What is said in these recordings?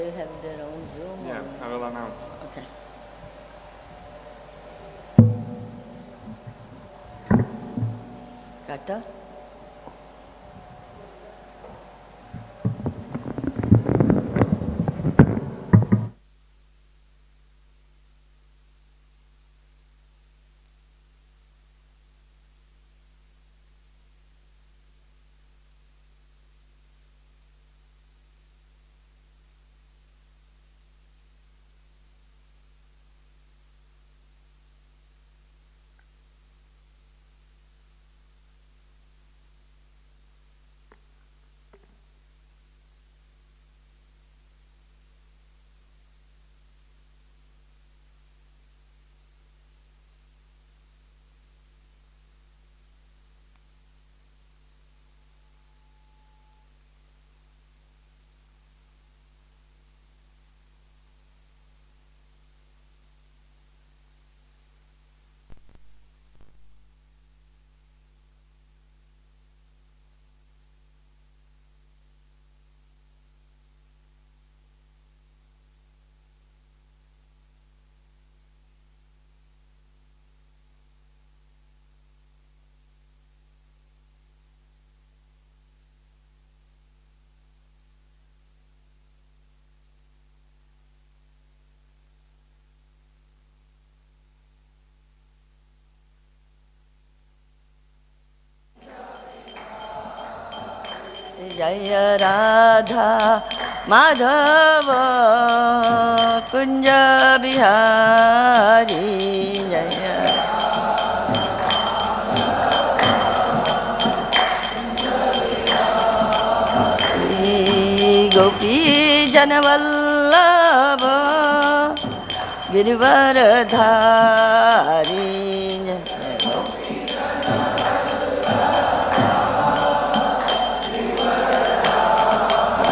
They'll have their own Zoom? Yeah, I will announce. Okay. Kata? Jaya Radha Madhava Kunja Bihari Jaya Gopi Janavallabha Girivaradhari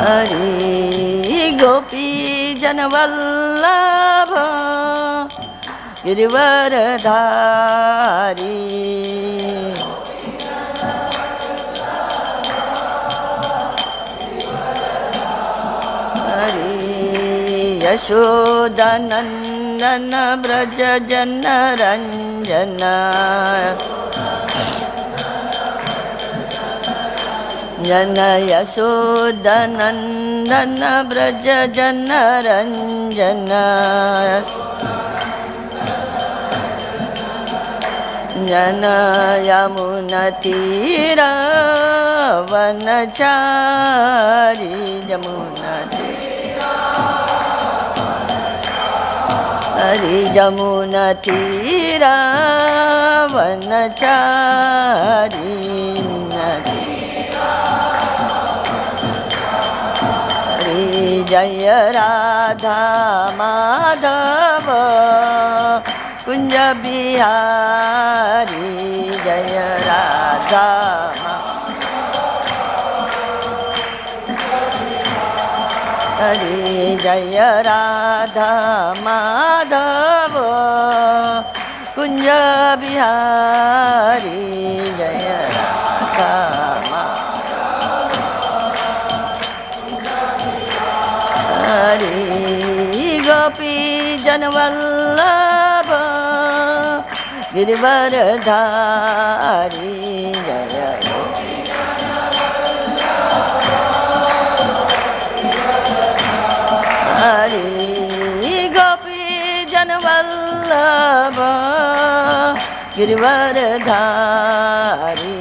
Hari Gopi Janavallabha Girivaradhari Hari Yashodanandana Braja Janaranjana Jana Yashodanandana Braja Janaranjana Jana Yamunatira Vanachari Jamunatira Hari Jamunatira Vanachari Jaya Radha Madhava Kunja Bihari Jaya Radha Hari Jaya Radha Madhava Kunja Bihari Jaya Radha Hari Gopi Janavallabha Girivaradhari Jaya Hari Gopi Janavallabha Girivaradhari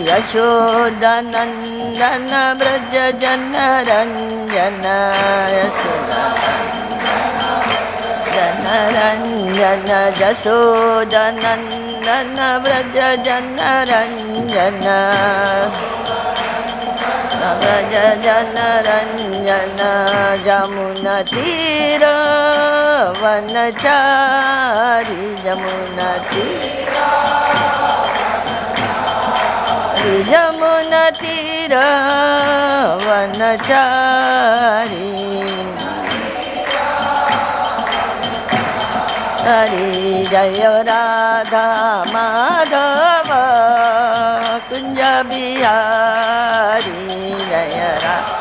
Yashodanandana Braja Janaranjana Janaranjana Yashodanandana Braja Janaranjana Braja Janaranjana Jamunatira Vanachari Jamunatira Jamunatira Vanachari Hari Jaya Radha Madhava Kunja Bihari Jaya Radha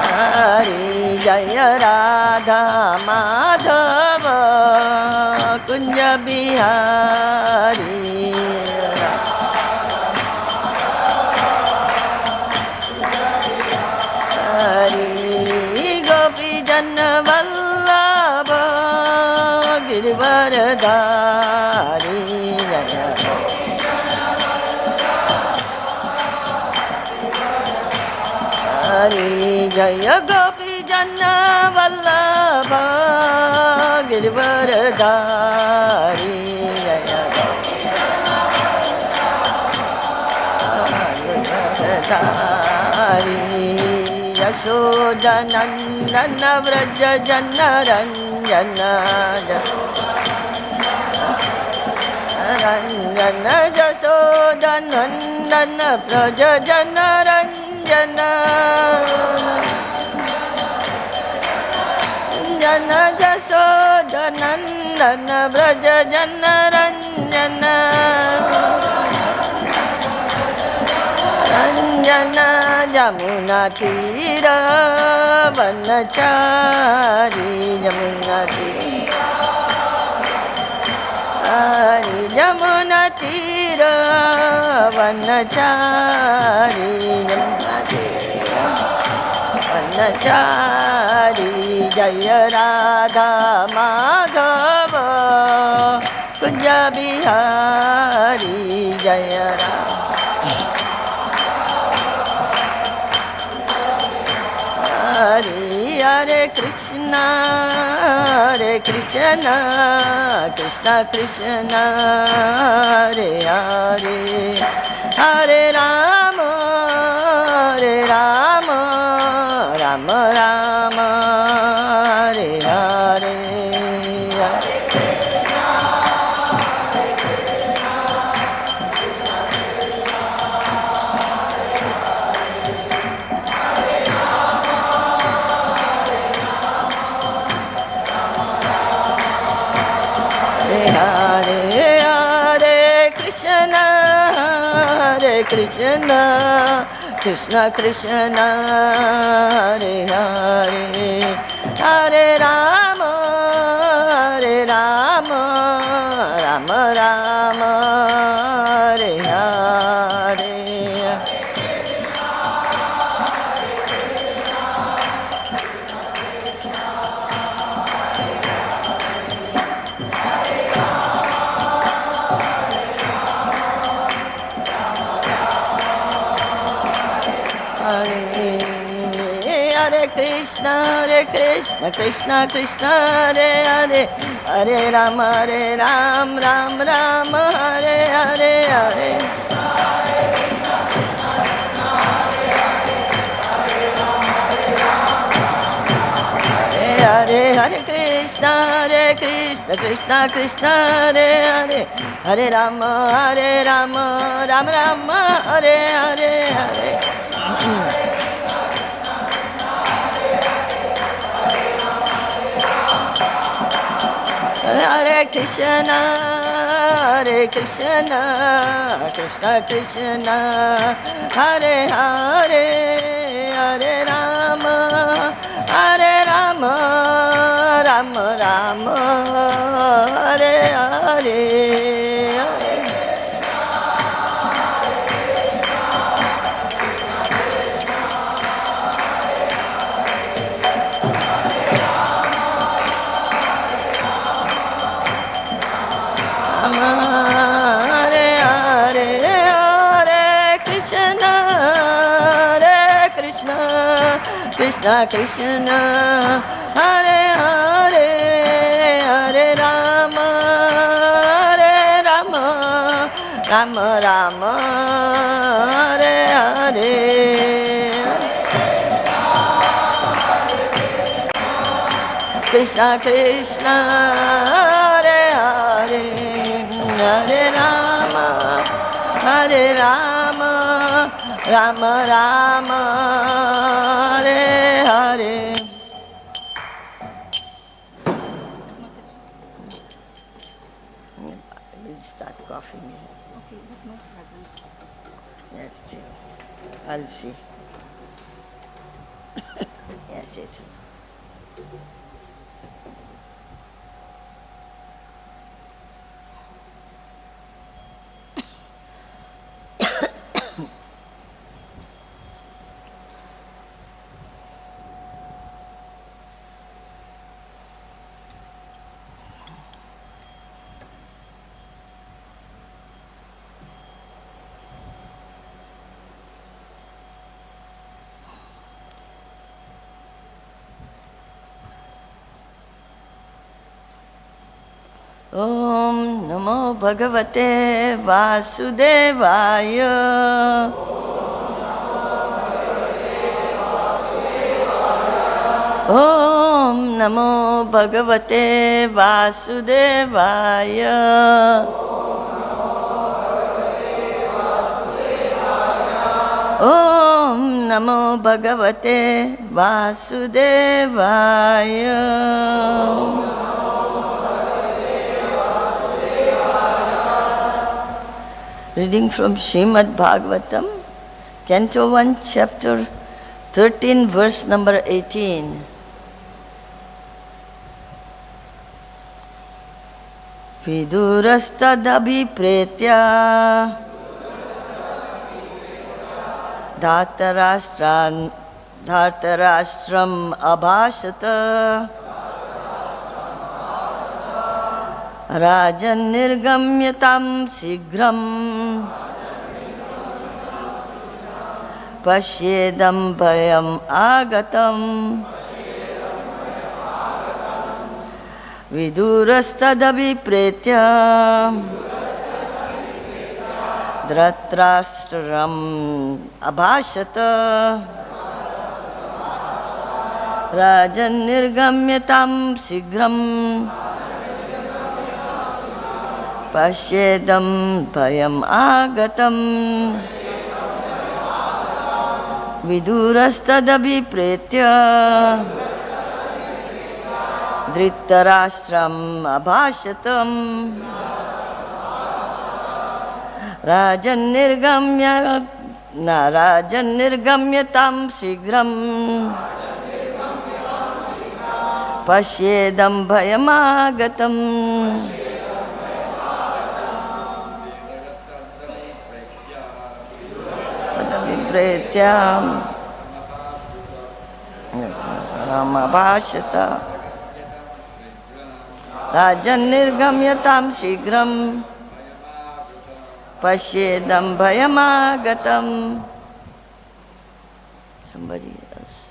Hari Jaya Radha Madhava Kunja Bihari Hari Gopi Janna Vallabha Girivaradhari Jaya Hari Jaya Gopi Janna Vallabha Girivaradhari Jaya Girivaradhari Yashoda Nandana Vraja Janna Ranjana Ranjana Yashoda Nandana Vraja Janna Ranjana Jana Yashoda Nandana Vraja Janna Ranjana Ranjana Jamuna Tira Vanachari Jamuna Tira Hari Jamuna Tira Vanachari Jamuna Tira Vanachari Jaya Radha Madhava Kunja Bihari Jaya Radha Hare Hare Krishna Krishna Krishna Hare Hare Hare Rama Rama Rama Hare Hare Krishna Krishna Krishna Hare Hare Hare Rama Rama Rama Hare Hare Krishna Krishna Krishna Hare Hare Hare Ram Ram Ram Hare Hare Hare Hare Hare Krishna Krishna Krishna Hare Hare Hare Ram Ram Ram Hare Hare Hare Hare Krishna Krishna Krishna Hare Hare Hare Rama Rama Hare Hare Krishna Krishna Hare Hare Hare Rama Rama Hare Hare Krishna Krishna Hare Hare Hare Rama Rama Hare Hare Yes, still. I'll see. Yes, it. Om Namo Bhagavate Vasudevaya. Om Namo Bhagavate Vasudevaya. Om Namo Bhagavate Vasudevaya. Reading from Srimad Bhagavatam, Canto 1, Chapter 13, verse number 18. Viduras abhipretya dhṛtarāṣṭram abhāṣata rājan nirgamyatāṁ śīghram paśyedaṁ bhayam āgatam viduras abhipretya dhṛtarāṣṭram abhāṣata rājan nirgamyatāṁ śīghram paśyedaṁ bhayam āgatam viduras abhipretya dhṛtarāṣṭram abhāṣatam rājan nirgamyatāṁ śīghram paśyedaṁ bhayam āgatam abhipretya abhāṣata rājan nirgamyatāṁ śīghram paśyedaṁ bhayam āgatam. Somebody else.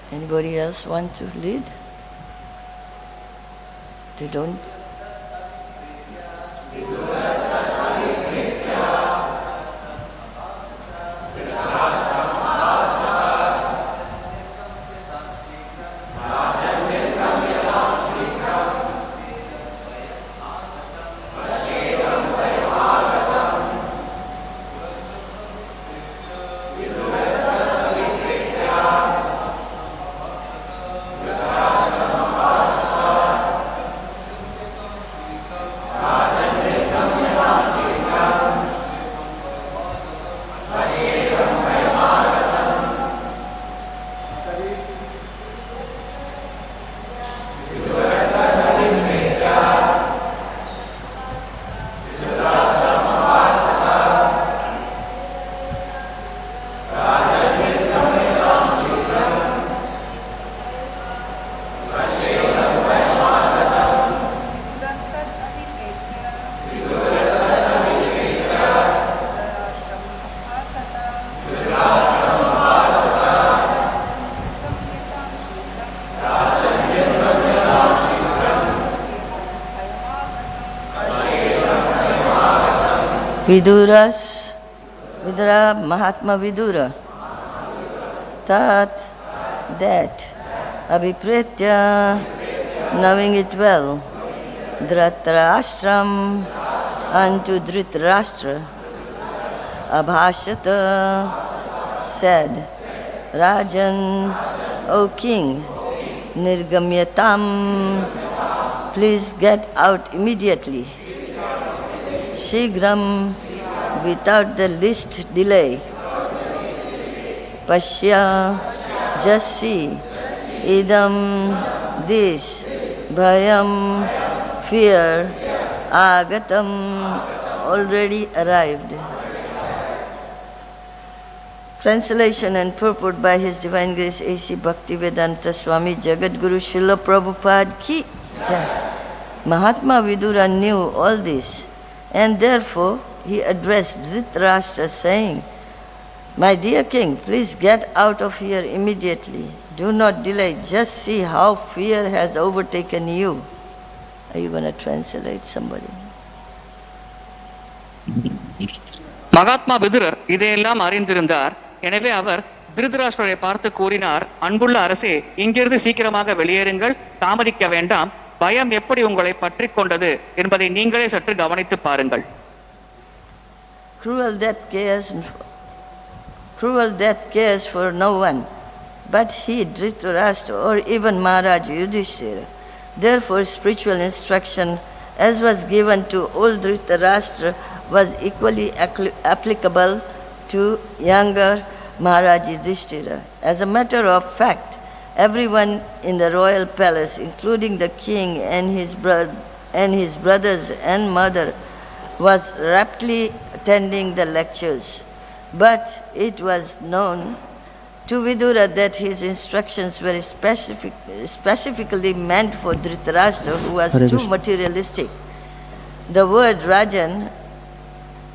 Anybody else want to lead? They don't? Viduras, Vidura, Mahātmā Vidura. Tat, that, abhipretya, knowing it well, dhṛtarāṣṭram unto Dhṛtarāṣṭra, abhāṣata said, Rājan, O king, nirgamyatāṁ, please get out immediately. Śīghram, without the least delay. Paśya, just see. Idam, this. Bhayam, fear. Āgatam, already arrived. Translation and purport by His Divine Grace A.C. Bhaktivedanta Swami Jagadguru Srila Prabhupada ki jai. Mahātmā Vidura knew all this, and therefore he addressed Dhṛtarāṣṭra saying, My dear king, please get out of here immediately. Do not delay. Just see how fear has overtaken you. Are you going to translate somebody? Mahatma விதுரர் இதையெல்லாம் அறிந்திருந்தார். எனவே அவர் திருதராஷ்டிரரை பார்த்து கூறினார், அன்புள்ள அரசே, இங்கிருந்து சீக்கிரமாக வெளியேறுங்கள், தாமதிக்க வேண்டாம். பயம் எப்படி உங்களை பற்றி கொண்டது என்பதை நீங்களே சற்று கவனித்து பாருங்கள். Cruel death cares for no one, but he, Dhṛtarāṣṭra, or even Mahārāja Yudhiṣṭhira. Therefore, spiritual instruction, as was given to old Dhṛtarāṣṭra, was equally applicable to younger Mahārāja Yudhiṣṭhira. As a matter of fact, everyone in the royal palace, including the king and his brothers and mother, was raptly attending the lectures. But it was known to Vidura that his instructions were specifically meant for Dhṛtarāṣṭra, who was too materialistic. The word rājan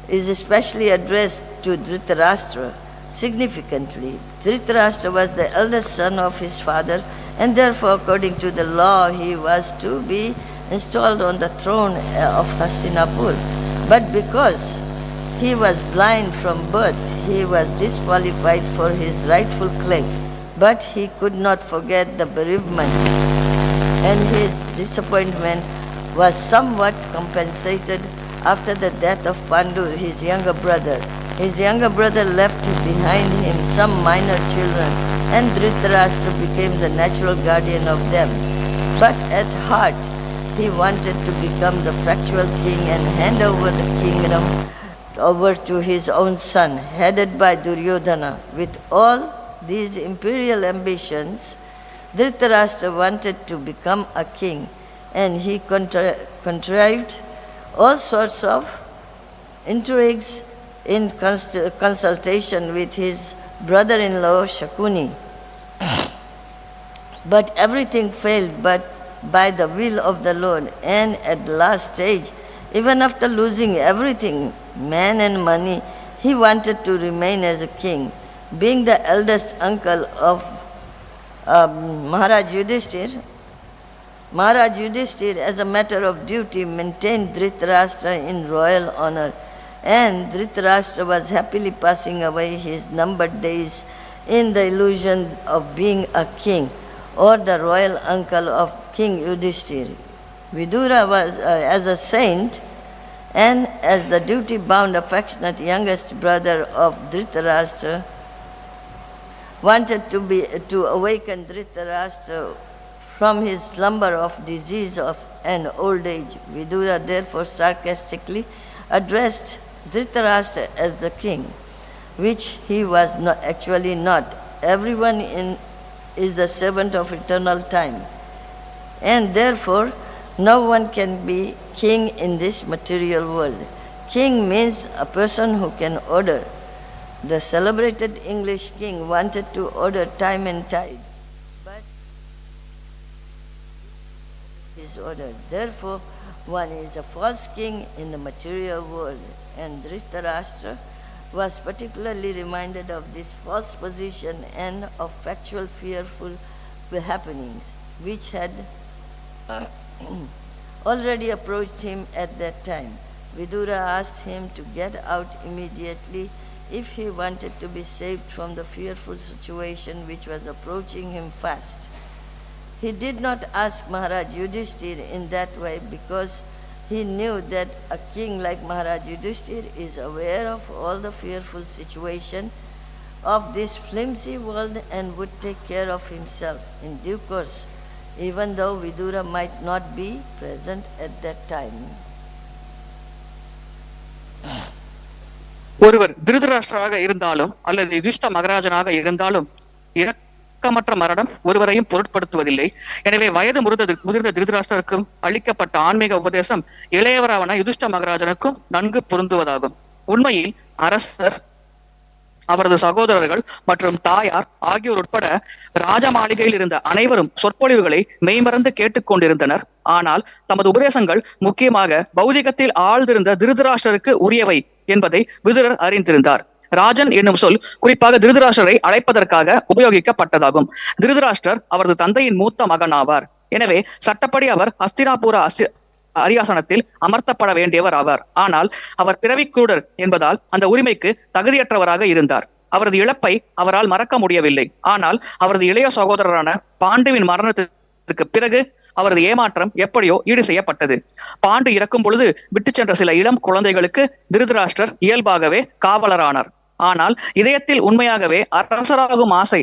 is especially addressed to Dhṛtarāṣṭra. Significantly, Dhṛtarāṣṭra was the eldest son of his father, and therefore, according to the law, he was to be installed on the throne of Hastināpura. But because he was blind from birth, he was disqualified for his rightful claim. But he could not forget the bereavement, and his disappointment was somewhat compensated after the death of Pandu, his younger brother. His younger brother left behind him some minor children, and Dhṛtarāṣṭra became the natural guardian of them. But at heart, he wanted to become the factual king and hand over the kingdom over to his own son, headed by Duryodhana. With all these imperial ambitions, Dhṛtarāṣṭra wanted to become a king, and he contrived all sorts of intrigues in consultation with his brother-in-law Shakuni. But everything failed but by the will of the Lord, and at the last stage, even after losing everything, man and money, he wanted to remain as a king. Being the eldest uncle of Mahārāja Yudhiṣṭhira, Mahārāja Yudhiṣṭhira, as a matter of duty, maintained Dhṛtarāṣṭra in royal honor, and Dhṛtarāṣṭra was happily passing away his numbered days in the illusion of being a king, or the royal uncle of King Yudhiṣṭhira. Vidura was, as a saint and as the duty-bound, affectionate youngest brother of Dhṛtarāṣṭra, wanted to awaken Dhṛtarāṣṭra from his slumber of disease and old age. Vidura therefore sarcastically addressed Dhṛtarāṣṭra as the king, which he was actually not. Everyone is the servant of eternal time, and therefore no one can be king in this material world. King means a person who can order. The celebrated English king wanted to order time and tide, but his order. Therefore, one is a false king in the material world, and Dhṛtarāṣṭra was particularly reminded of this false position and of factual fearful happenings which had already approached him at that time. Vidura asked him to get out immediately if he wanted to be saved from the fearful situation which was approaching him fast. He did not ask Mahārāja Yudhiṣṭhira in that way because he knew that a king like Mahārāja Yudhiṣṭhira is aware of all the fearful situation of this flimsy world and would take care of himself in due course, even though Vidura might not be present at that time. ஒருவர் திருதராஷ்டிராக இருந்தாலும் அல்லது யுதிஷ்ட மகாராஜனாக இருந்தாலும் இரக்கமற்ற மரணம் ஒருவரையும் பொருட்படுத்துவதில்லை. எனவே வயது முதிர்ந்த திருதராஷ்டிரருக்கும் அளிக்கப்பட்ட ஆன்மீக உபதேசம் இளையவரான யுதிஷ்ட மகாராஜனுக்கும் நன்கு பொருந்துவதாகும். உண்மையில் அரசர், அவரது சகோதரர்கள் மற்றும் தாயார் ஆகியோர் உட்பட ராஜ மாளிகையில் இருந்த அனைவரும் சொற்பொழிவுகளை மெய்மறந்து கேட்டுக்கொண்டிருந்தனர். ஆனால் தமது உபதேசங்கள் முக்கியமாக பௌதிகத்தில் ஆழ்ந்திருந்த திருதராஷ்டிரருக்கு உரியவை என்பதை விதுரர் அறிந்திருந்தார். ராஜன் என்னும் சொல் குறிப்பாக திருதராஷ்டிரரை அழைப்பதற்காக உபயோகிக்கப்பட்டதாகும். திருதராஷ்டிரர் அவரது தந்தையின் மூத்த மகன் ஆவார். எனவே சட்டப்படி அவர் ஹஸ்தினாபுர அரியாசனத்தில் அமர்த்தப்பட வேண்டியவர் ஆவார். ஆனால் அவர் பிறவிக்குருடர் என்பதால் அந்த உரிமைக்கு தகுதியற்றவராக இருந்தார். அவரது இழப்பை அவரால் மறக்க முடியவில்லை. ஆனால் அவரது இளைய சகோதரரான பாண்டுவின் மரணத்திற்கு பிறகு அவரது ஏமாற்றம் எப்படியோ ஈடு செய்யப்பட்டது. பாண்டு இறக்கும் பொழுது விட்டு சென்ற சில இளம் குழந்தைகளுக்கு திருதராஷ்டிரர் இயல்பாகவே காவலரானார். ஆனால் இதயத்தில் உண்மையாகவே அரசராகும் ஆசை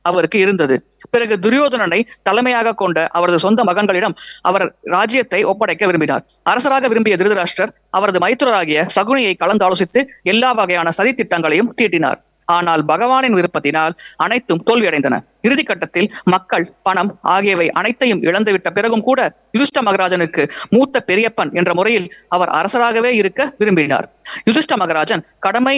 அவருக்கு இருந்தது. பிறகு துரியோதனனை தலைமையாக கொண்ட அவரது சொந்த மகன்களிடம் அவர் ராஜ்யத்தை ஒப்படைக்க விரும்பினார். அரசராக விரும்பிய திருதராஷ்டிரர் அவரது மைத்துனராகிய சகுனியை கலந்தாலோசித்து எல்லா வகையான சதி திட்டங்களையும் தீட்டினார். ஆனால் பகவானின் விருப்பத்தினால் அனைத்தும் தோல்வியடைந்தன. இறுதி கட்டத்தில் மக்கள், பணம் ஆகியவை அனைத்தையும் இழந்துவிட்ட பிறகும் கூட யுதிஷ்ட மகாராஜனுக்கு மூத்த பெரியப்பன் என்ற முறையில் அவர் அரசராகவே இருக்க விரும்பினார். யுதிஷ்ட மகாராஜன் கடமை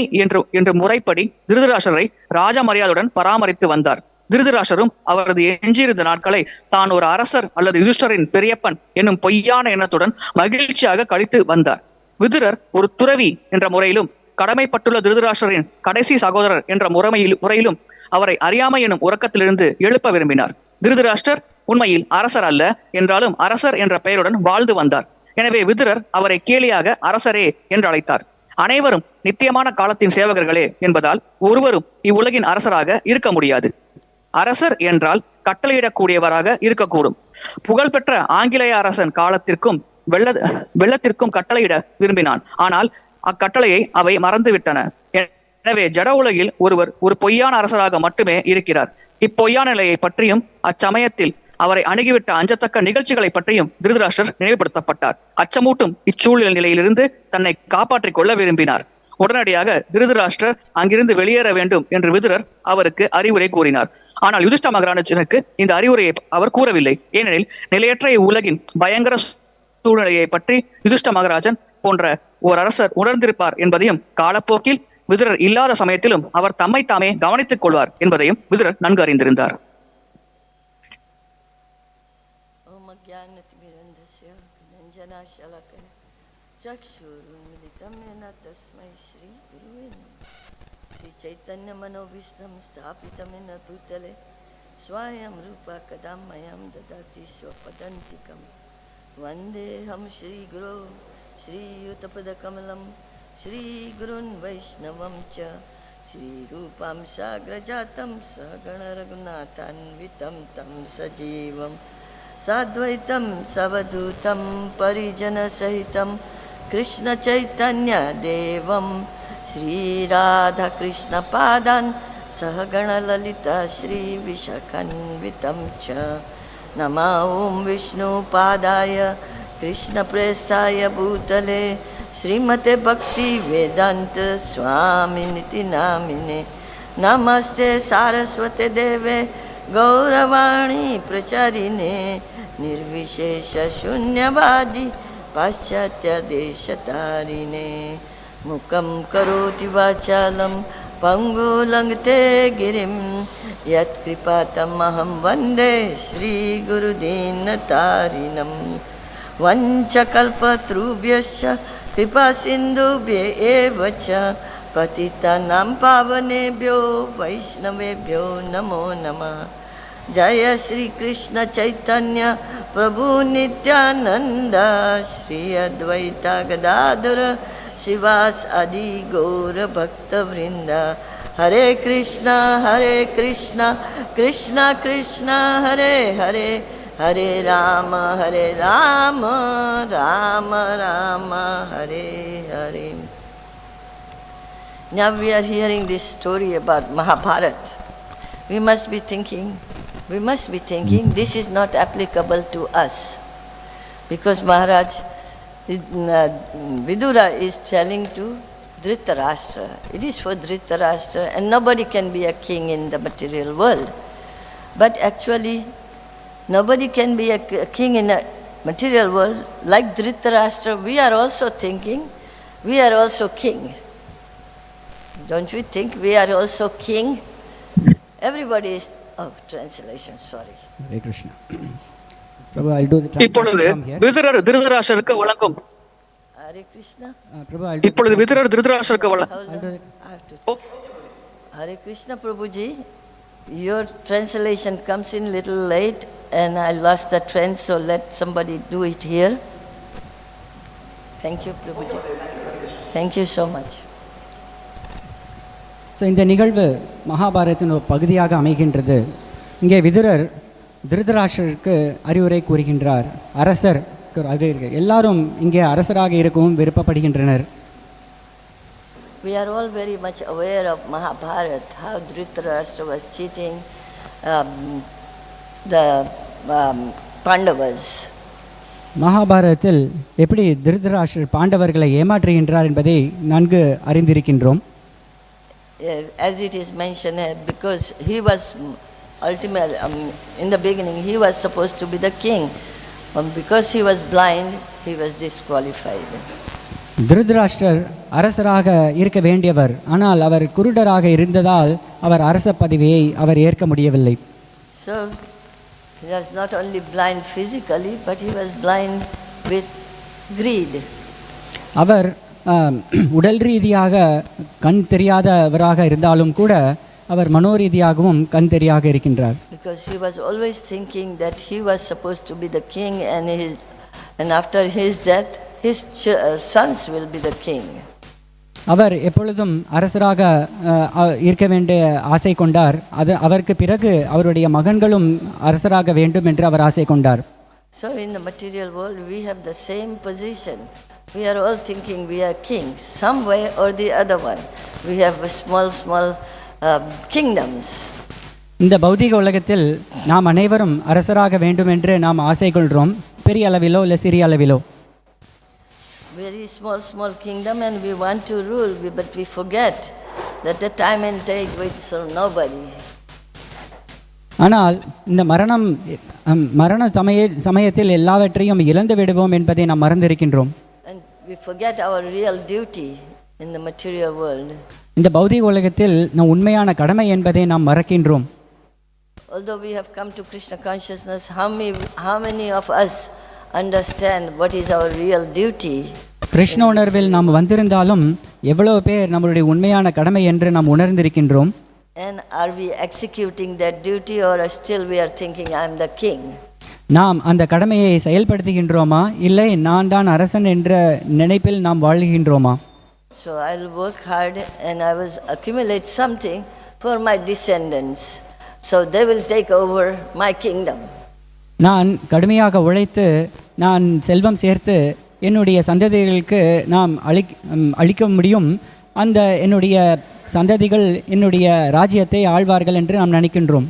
என்று முறைப்படி திருதராஷ்டிரரை ராஜ மரியாதையுடன் பராமரித்து வந்தார். திருதராஷ்டிரரும் அவரது எஞ்சியிருந்த நாட்களை தான் ஒரு அரசர் அல்லது யுதிஷ்டரின் பெரியப்பன் என்னும் பொய்யான எண்ணத்துடன் மகிழ்ச்சியாக கழித்து வந்தார். விதுரர் ஒரு துறவி என்ற முறையிலும் கடமைப்பட்டுள்ள திருதராஷ்டிரரின் கடைசி சகோதரர் என்ற முறையிலும் அவரை அறியாமை எனும் உறக்கத்திலிருந்து எழுப்ப விரும்பினார். திருதராஷ்டிரர் உண்மையில் அரசர் அல்ல என்றாலும் அரசர் என்ற பெயருடன் வாழ்ந்து வந்தார். எனவே விதுரர் அவரை கேலியாக அரசரே என்று அழைத்தார். அனைவரும் நித்தியமான காலத்தின் சேவகர்களே என்பதால் ஒருவரும் இவ்வுலகின் அரசராக இருக்க முடியாது. அரசர் என்றால் கட்டளையிடக்கூடியவராக இருக்கக்கூடும். புகழ்பெற்ற ஆங்கிலேய அரசன் காலத்திற்கும் வெள்ளத்திற்கும் கட்டளையிட விரும்பினான். ஆனால் அக்கட்டளையை அவை மறந்துவிட்டன. எனவே ஜட உலகில் ஒருவர் ஒரு பொய்யான அரசராக மட்டுமே இருக்கிறார். இப்பொய்யான நிலையை பற்றியும் அச்சமயத்தில் அவரை அணுகிவிட்ட அஞ்சத்தக்க நிகழ்ச்சிகளை பற்றியும் திருதராஷ்டிரர் நினைவுபடுத்தப்பட்டார். அச்சமூட்டும் இச்சூழல் நிலையிலிருந்து தன்னை காப்பாற்றிக் கொள்ள விரும்பினார். உடனடியாக திருதராஷ்டிரர் அங்கிருந்து வெளியேற வேண்டும் என்று விதுரர் அவருக்கு அறிவுரை கூறினார். ஆனால் யுதிஷ்ட மகாராஜனுக்கு இந்த அறிவுரையை அவர் கூறவில்லை. ஏனெனில் நிலையற்ற இவ்வுலகின் பயங்கர சூழ்நிலையை பற்றி யுதிஷ்ட மகாராஜன் போன்ற ஓர் அரசர் உணர்ந்திருப்பார் என்பதையும் காலப்போக்கில் விதுரர் இல்லாத சமயத்திலும் அவர் தம்மை தாமே கவனித்துக் கொள்வார் என்பதையும் விதுரர் நன்கு அறிந்திருந்தார். चैतन्य मनोविष्टम स्थापितमेन भूतले स्वयं रूपा कदा मह्यं ददाति स्वपदान्तिकं वन्देऽहं श्रीगुरो श्रीयुतपदकमलं श्रीगुरुन् वैष्णवं च श्रीरूपां साग्रजातं सहगणरघुनाथान्वितं तं सजीवं साद्वैतं सवधूतं परिजनसहितं कृष्णचैतन्यदेवं श्रीराधाकृष्णपादान् सहगणललिता श्रीविशाखान्वितं च नमो ॐ विष्णुपादाय कृष्णप्रेष्ठाय भूतले श्रीमते भक्तिवेदान्त स्वामिनिति नामिने नमस्ते सारस्वते देवे गौरवाणी प्रचारिणे निर्विशेषशून्यवादी पाश्चात्यदेशतारिणे मुखं करोति वाचालं पङ्गुलङ्घते गिरिं यत्कृपातमहं वन्दे श्रीगुरुदीनतारिणं वञ्चकल्पतरुभ्यश्च कृपासिन्धुभ्य एव च पतितानां पावनेभ्यो वैष्णवेभ्यो नमो नमः। जय श्री कृष्ण चैतन्य प्रभु नित्यानंद श्री अद्वैता गदाधर शिवास आदि गौर भक्त वृंदा Hare Krishna, Krishna Krishna, Hare Hare, Hare Rama, Rama Rama, Hare Hare. Now we are hearing this story about Mahabharata. We must be thinking, this is not applicable to us. Because Mahārāja Vidura is telling to Dhṛtarāṣṭra. It is for Dhṛtarāṣṭra, and nobody can be a king in the material world. But actually, nobody can be a king in a material world. Like Dhṛtarāṣṭra, we are also thinking, we are also king. Don't we think we are also king? Everybody is... Oh, translation, sorry. Hare Krishna. Prabhu, I'll do the இப்பொழுது translation from here. விதுரர் திருதராஷ்டிரருக்கு வழங்கும் Hare Krishna. Prabhu, I'll do இப்பொழுது விதுரர் திருதராஷ்டிரருக்கு Hold on. I have to... Hare Krishna, Prabhuji. Your translation comes in little late and I lost the trend, so let somebody do it here. Thank you, Prabhuji. Thank you so much. So இந்த நிகழ்வு மகாபாரதத்தின் ஒரு பகுதியாக அமைகின்றது. இங்கே விதுரர் திருதராஷ்டிரருக்கு அறிவுரை கூறுகின்றார். அரசர் எல்லாரும் இங்கே அரசராக இருக்கவும் விருப்பப்படுகின்றனர். We are all very much aware of Mahabharata, how Dhṛtarāṣṭra was cheating the Pandavas. மகாபாரதத்தில் எப்படி திருதராஷ்டிரர் பாண்டவர்களை ஏமாற்றுகின்றார் என்பதை நன்கு அறிந்திருக்கின்றோம். As it is mentioned, because he was ultimately, in the beginning, he was supposed to be the king. Because he was blind, he was disqualified. Dhritarashtra அரசராக இருக்க வேண்டியவர், ஆனால் அவர் குருடராக இருந்ததால் அவர் அரச பதவியை அவர் ஏற்க முடியவில்லை. So he was not only blind physically, but he was blind with greed. அவர் உடல் ரீதியாக கண் தெரியாதவராக இருந்தாலும் கூட அவர் மனோரீதியாகவும் கண் தெரியாக இருக்கின்றார். Because he was always thinking that he was supposed to be the king, and after his death his sons will be the king. அவர் எப்பொழுதும் அரசராக இருக்க வேண்டிய ஆசை கொண்டார். அவருக்கு பிறகு அவருடைய மகன்களும் அரசராக வேண்டும் என்று அவர் ஆசை கொண்டார். So in the material world we have the same position. We are all thinking we are kings, some way or the other one. We have small kingdoms. இந்த பௌதிக உலகத்தில் நாம் அனைவரும் அரசராக வேண்டும் என்று நாம் ஆசை கொள்கிறோம், பெரிய அளவிலோ இல்லை சிறிய அளவிலோ. Very small kingdom, and we want to rule, but we forget that the time and tide waits for nobody. ஆனால் இந்த மரண சமயத்தில் எல்லாவற்றையும் இழந்து விடுவோம் என்பதை நாம் மறந்திருக்கின்றோம். And we forget our real duty in the material world. இந்த பௌதிக உலகத்தில் நம் உண்மையான கடமை என்பதை நாம் மறக்கின்றோம். Although we have come to Krishna consciousness, how many of us understand what is our real duty? Krishna உணர்வில் நாம் வந்திருந்தாலும் எவ்வளவு பேர் நம்மளுடைய உண்மையான கடமை என்று நாம் உணர்ந்திருக்கின்றோம்? And are we executing that duty, or still we are thinking I am the king? நாம் அந்த கடமையை செயல்படுத்துகின்றோமா, இல்லை நான் தான் அரசன் என்ற நினைப்பில் நாம் வாழ்கின்றோமா? So I'll work hard and I will accumulate something for my descendants, so they will take over my kingdom. நான் கடுமையாக உழைத்து நான் செல்வம் சேர்த்து என்னுடைய சந்ததிகளுக்கு நாம் அளிக்க முடியும். அந்த என்னுடைய சந்ததிகள் என்னுடைய ராஜ்யத்தை ஆழ்வார்கள் என்று நாம் நினைக்கின்றோம்.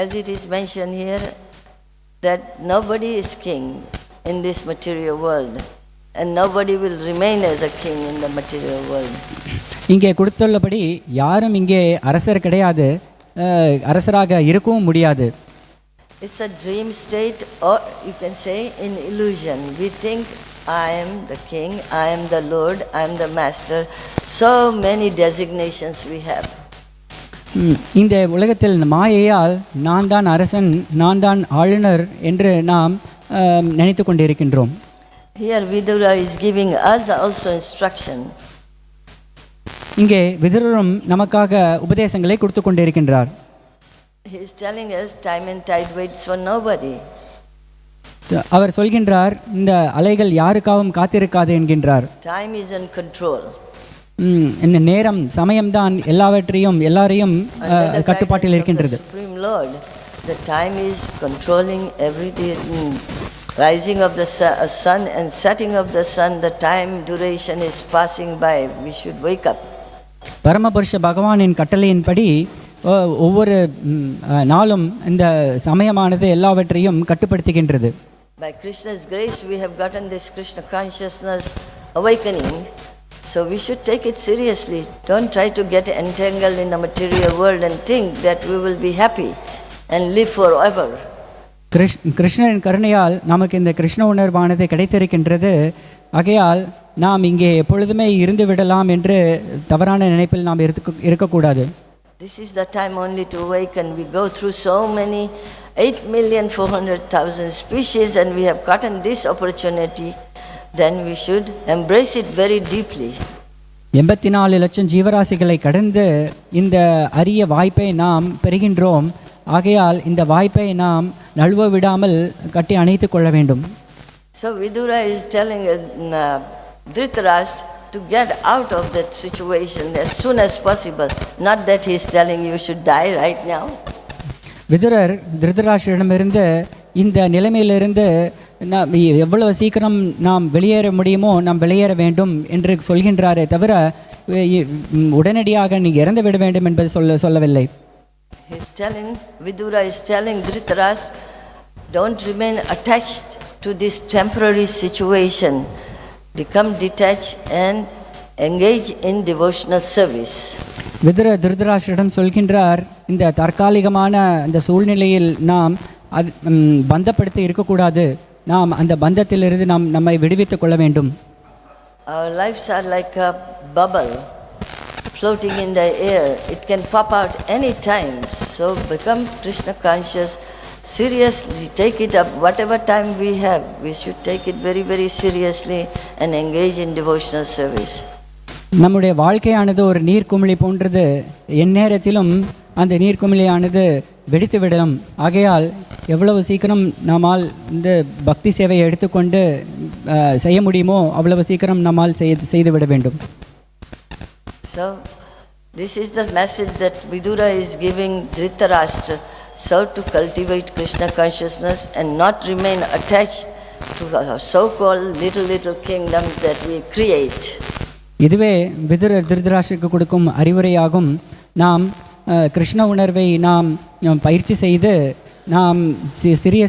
As it is mentioned here, that nobody is king in this material world, and nobody will remain as a king in the material world. இங்கே கொடுத்துள்ளபடி யாரும் இங்கே அரசர் கிடையாது, அரசராக இருக்கவும் முடியாது. It's a dream state, or you can say in illusion. We think I am the king, I am the lord, I am the master. So many designations we have. இந்த உலகத்தில் மாயையால் நான் தான் அரசன், நான் தான் ஆளுநர் என்று நாம் நினைத்து கொண்டிருக்கின்றோம். Here Vidura is giving us also instruction. இங்கே விதுரரும் நமக்காக உபதேசங்களை கொடுத்து கொண்டிருக்கின்றார். He is telling us time and tide waits for nobody. அவர் சொல்கின்றார், இந்த அலைகள் யாருக்காகவும் காத்திருக்காது என்கின்றார். Time is in control. இந்த நேரம் சமயம்தான் எல்லாரையும் கட்டுப்பாட்டில் இருக்கின்றது. Supreme Lord, the time is controlling everything. Rising of the sun and setting of the sun, the time duration is passing by. We should wake up. பரமபுருஷ பகவானின் கட்டளையின்படி ஒவ்வொரு நாளும் இந்த சமயமானது எல்லாவற்றையும் கட்டுப்படுத்துகின்றது. By Krishna's grace we have gotten this Krishna consciousness awakening, so we should take it seriously. Don't try to get entangled in the material world and think that we will be happy and live forever. கிருஷ்ணரின் கருணையால் நமக்கு இந்த கிருஷ்ண உணர்வானது கிடைத்திருக்கின்றது. ஆகையால் நாம் இங்கே எப்பொழுதுமே இருந்து விடலாம் என்று தவறான நினைப்பில் நாம் இருக்கக்கூடாது. This is the time only to awaken. We go through so many 8,400,000 species and we have gotten this opportunity, then we should embrace it very deeply. 84 லட்சம் ஜீவராசிகளை கடந்து இந்த அரிய வாய்ப்பை நாம் பெறுகின்றோம். ஆகையால் இந்த வாய்ப்பை நாம் நழுவ விடாமல் கட்டி அணைத்துக் கொள்ள வேண்டும். So Vidura is telling Dhṛtarāṣṭra to get out of that situation as soon as possible. Not that he is telling you should die right now. விதுரர் திருதராஷ்டிரமிருந்து இந்த நிலைமையிலிருந்து எவ்வளவு சீக்கிரம் நாம் வெளியேற முடியுமோ நாம் வெளியேற வேண்டும் என்று சொல்கின்றாரே தவிர உடனடியாக நீ இறந்து விட வேண்டும் என்பது சொல்லவில்லை. Vidura is telling Dhṛtarāṣṭra, don't remain attached to this temporary situation. Become detached and engage in devotional service. Vidura திருதராஷ்டிரிடம் சொல்கின்றார், இந்த தற்காலிகமான இந்த சூழ்நிலையில் நாம் பந்தப்படுத்தி இருக்கக்கூடாது. நாம் அந்த பந்தத்திலிருந்து நம்மை விடுவித்துக் கொள்ள வேண்டும். Our lives are like a bubble floating in the air. It can pop out any time. So become Krishna conscious. Seriously take it up. Whatever time we have, we should take it very, very seriously and engage in devotional service. நம்முடைய வாழ்க்கையானது ஒரு நீர்க்குமிழி போன்றது. எந்நேரத்திலும் அந்த நீர்க்குமிழியானது வெடித்து விடலாம். ஆகையால் எவ்வளவு சீக்கிரம் நம்மால் இந்த பக்தி சேவையை எடுத்துக்கொண்டு செய்ய முடியுமோ அவ்வளவு சீக்கிரம் நம்மால் செய்துவிட வேண்டும். So this is the message that Vidura is giving Dhṛtarāṣṭra. So to cultivate Krishna consciousness and not remain attached to our so-called little kingdoms that we create. இதுவே விதுரர் திருதராஷ்டிரருக்கு கொடுக்கும் அறிவுரையாகும். நாம் கிருஷ்ண உணர்வை நாம் பயிற்சி செய்து நாம்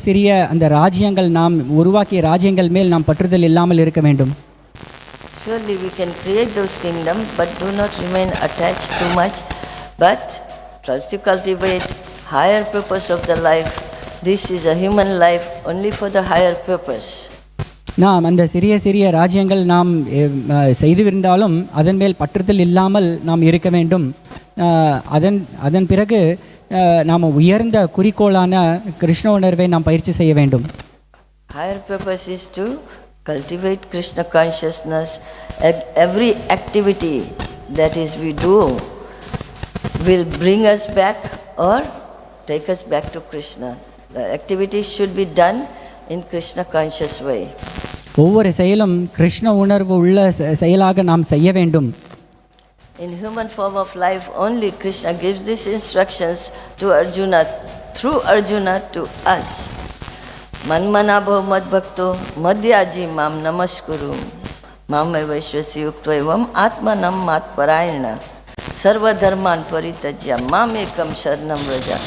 சிறிய அந்த ராஜ்யங்கள் நாம் உருவாக்கிய ராஜ்யங்கள் மேல் நாம் பற்றுதல் இல்லாமல் இருக்க வேண்டும். Surely we can create those kingdoms, but do not remain attached too much, but try to cultivate higher purpose of the life. This is a human life only for the higher purpose. நாம் அந்த சிறிய ராஜ்யங்கள் நாம் செய்துவிருந்தாலும் அதன் மேல் பற்றுதல் இல்லாமல் நாம் இருக்க வேண்டும். அதன் பிறகு நாம் உயர்ந்த குறிக்கோளான கிருஷ்ண உணர்வை நாம் பயிற்சி செய்ய வேண்டும். Higher purpose is to cultivate Krishna consciousness. Every activity that is we do will bring us back or take us back to Krishna. The activities should be done in Krishna conscious way. ஒவ்வொரு செயலும் கிருஷ்ண உணர்வு உள்ள செயலாக நாம் செய்ய வேண்டும். In human form of life only Krishna gives these instructions to Arjuna, through Arjuna to us. Manmanabho madbhakto madhyaji mam namaskuru mam vaishvasi yuktvaevam atmanam matparayana sarva dharman paritajya mam ekam sharanam vraja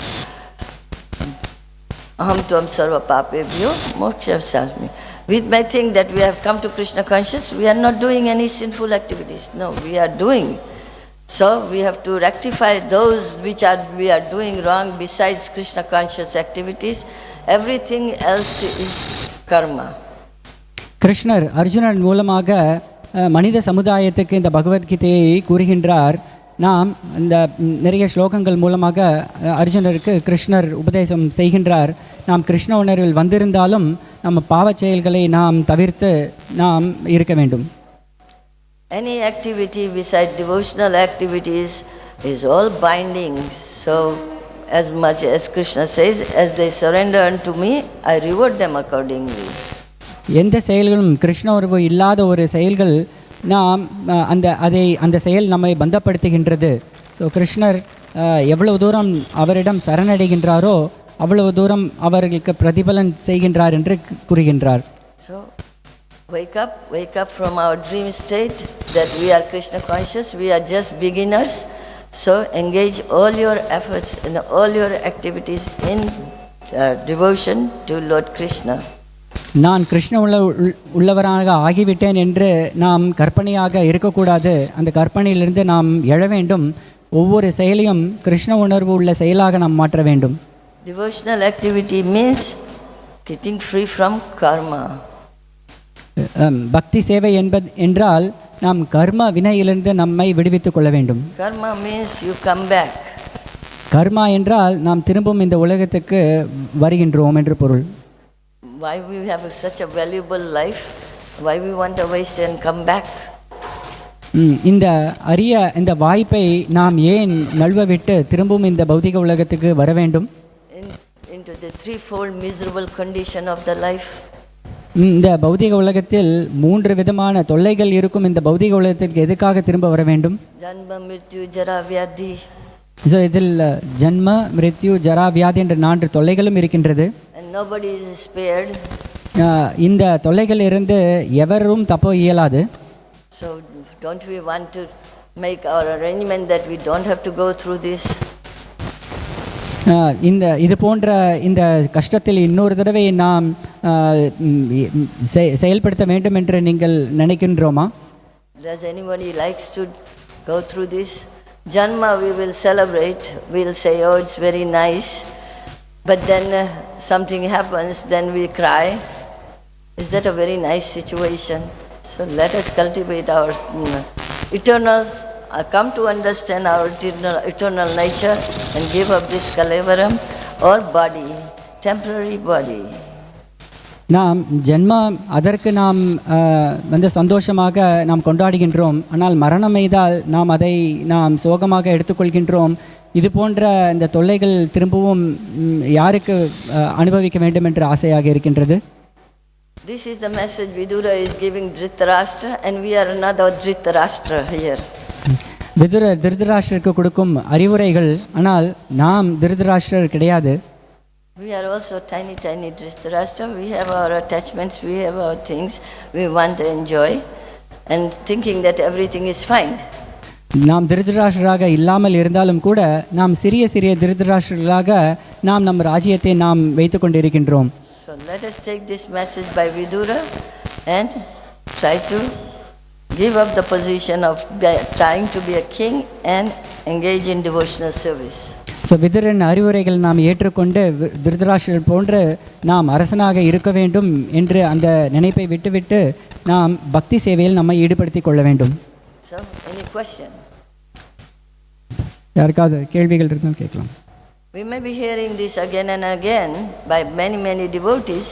aham tvam sarva papebhyo mokshasami. We may think that we have come to Krishna conscious, we are not doing any sinful activities. No, we are doing. So we have to rectify those which we are doing wrong besides Krishna conscious activities. Everything else is karma. கிருஷ்ணர் அர்ஜுனன் மூலமாக மனித சமுதாயத்துக்கு இந்த பகவத்கீதையை கூறுகின்றார். நாம் இந்த நிறைய ஸ்லோகங்கள் மூலமாக அர்ஜுனருக்கு கிருஷ்ணர் உபதேசம் செய்கின்றார். நாம் கிருஷ்ண உணர்வில் வந்திருந்தாலும் நம்ம பாவச் செயல்களை நாம் தவிர்த்து நாம் இருக்க வேண்டும். Any activity beside devotional activities is all binding. So as much as Krishna says, as they surrender unto me, I reward them accordingly. எந்த செயல்களும் கிருஷ்ண உணர்வு இல்லாத ஒரு செயல்கள் நாம் அந்த செயல் நம்மை பந்தப்படுத்துகின்றது. ஸோ கிருஷ்ணர் எவ்வளவு தூரம் அவரிடம் சரணடைகின்றாரோ அவ்வளவு தூரம் அவர்களுக்கு பிரதிபலன் செய்கின்றார் என்று கூறுகின்றார். So wake up from our dream state that we are Krishna conscious, we are just beginners. So engage all your efforts and all your activities in devotion to Lord Krishna. நான் கிருஷ்ண உள்ளவராக ஆகிவிட்டேன் என்று நாம் கற்பனையாக இருக்கக்கூடாது. அந்த கற்பனையிலிருந்து நாம் எழ வேண்டும். ஒவ்வொரு செயலையும் கிருஷ்ண உணர்வு உள்ள செயலாக நாம் மாற்ற வேண்டும். Devotional activity means getting free from karma. பக்தி சேவை என்றால் நாம் கர்ம வினையிலிருந்து நம்மை விடுவித்துக் கொள்ள வேண்டும். Karma means you come back. கர்மா என்றால் நாம் திரும்பவும் இந்த உலகத்துக்கு வருகின்றோம் என்று பொருள். Why we have such a valuable life? Why we want to waste and come back? இந்த வாய்ப்பை நாம் ஏன் நழுவ விட்டு திரும்பவும் இந்த பௌதிக உலகத்துக்கு வர வேண்டும்? Into the threefold miserable condition of the life. இந்த பௌதிக உலகத்தில் 3 விதமான தொல்லைகள் இருக்கும். இந்த பௌதிக உலகத்திற்கு எதுக்காக திரும்ப வர வேண்டும்? ஜன்ம மிருத்யு ஜரா வியாதி. ஸோ இதில் ஜன்ம மிருத்யு ஜரா வியாதி என்ற 4 தொல்லைகளும் இருக்கின்றது. And nobody is spared. இந்த தொல்லைகள் இருந்து எவரும் தப்ப இயலாது. So don't we want to make our arrangement that we don't have to go through this? இது போன்ற இந்த கஷ்டத்தில் இன்னொரு தடவை நாம் செயல்படுத்த வேண்டும் என்று நீங்கள் நினைக்கின்றோமா? Does anybody likes to go through this? Janma we will celebrate, we'll say, oh, it's very nice, but then something happens, then we cry. Is that a very nice situation? So let us cultivate our eternal, come to understand our eternal nature and give up this kalevaram or body, temporary body. நாம் ஜென்மா அதற்கு நாம் சந்தோஷமாக நாம் கொண்டாடுகின்றோம். ஆனால் மரணம் எய்தால் நாம் அதை சோகமாக எடுத்துக்கொள்கின்றோம். இது போன்ற இந்த தொல்லைகள் திரும்பவும் யாருக்கு அனுபவிக்க வேண்டும் என்று ஆசையாக இருக்கின்றது. This is the message Vidura is giving Dhṛtarāṣṭra, and we are another Dhṛtarāṣṭra here. திருதராஷ்டிரருக்கு கொடுக்கும் அறிவுரைகள். ஆனால் நாம் திருதராஷ்டிரர் கிடையாது. We are also tiny Dhṛtarāṣṭra. We have our attachments, we have our things we want to enjoy, and thinking that everything is fine. நாம் திருதராஷ்டிரராக இல்லாமல் இருந்தாலும் கூட நாம் சிறிய திருதராஷ்டிரர்களாக நாம் நம் ராஜ்யத்தை நாம் வைத்து கொண்டிருக்கின்றோம். So let us take this message by Vidura and try to give up the position of trying to be a king and engage in devotional service. So Viduran அறிவுரைகள் நாம் ஏற்றுக்கொண்டு திருதராஷ்டிரர் போன்று நாம் அரசனாக இருக்க வேண்டும் என்று அந்த நினைப்பை விட்டுவிட்டு நாம் பக்தி சேவையில் நம்மை ஈடுபடுத்திக் கொள்ள வேண்டும். So any question? யாருக்காவது கேள்விகள் இருந்தால் கேட்கலாம். We may be hearing this again and again by many devotees,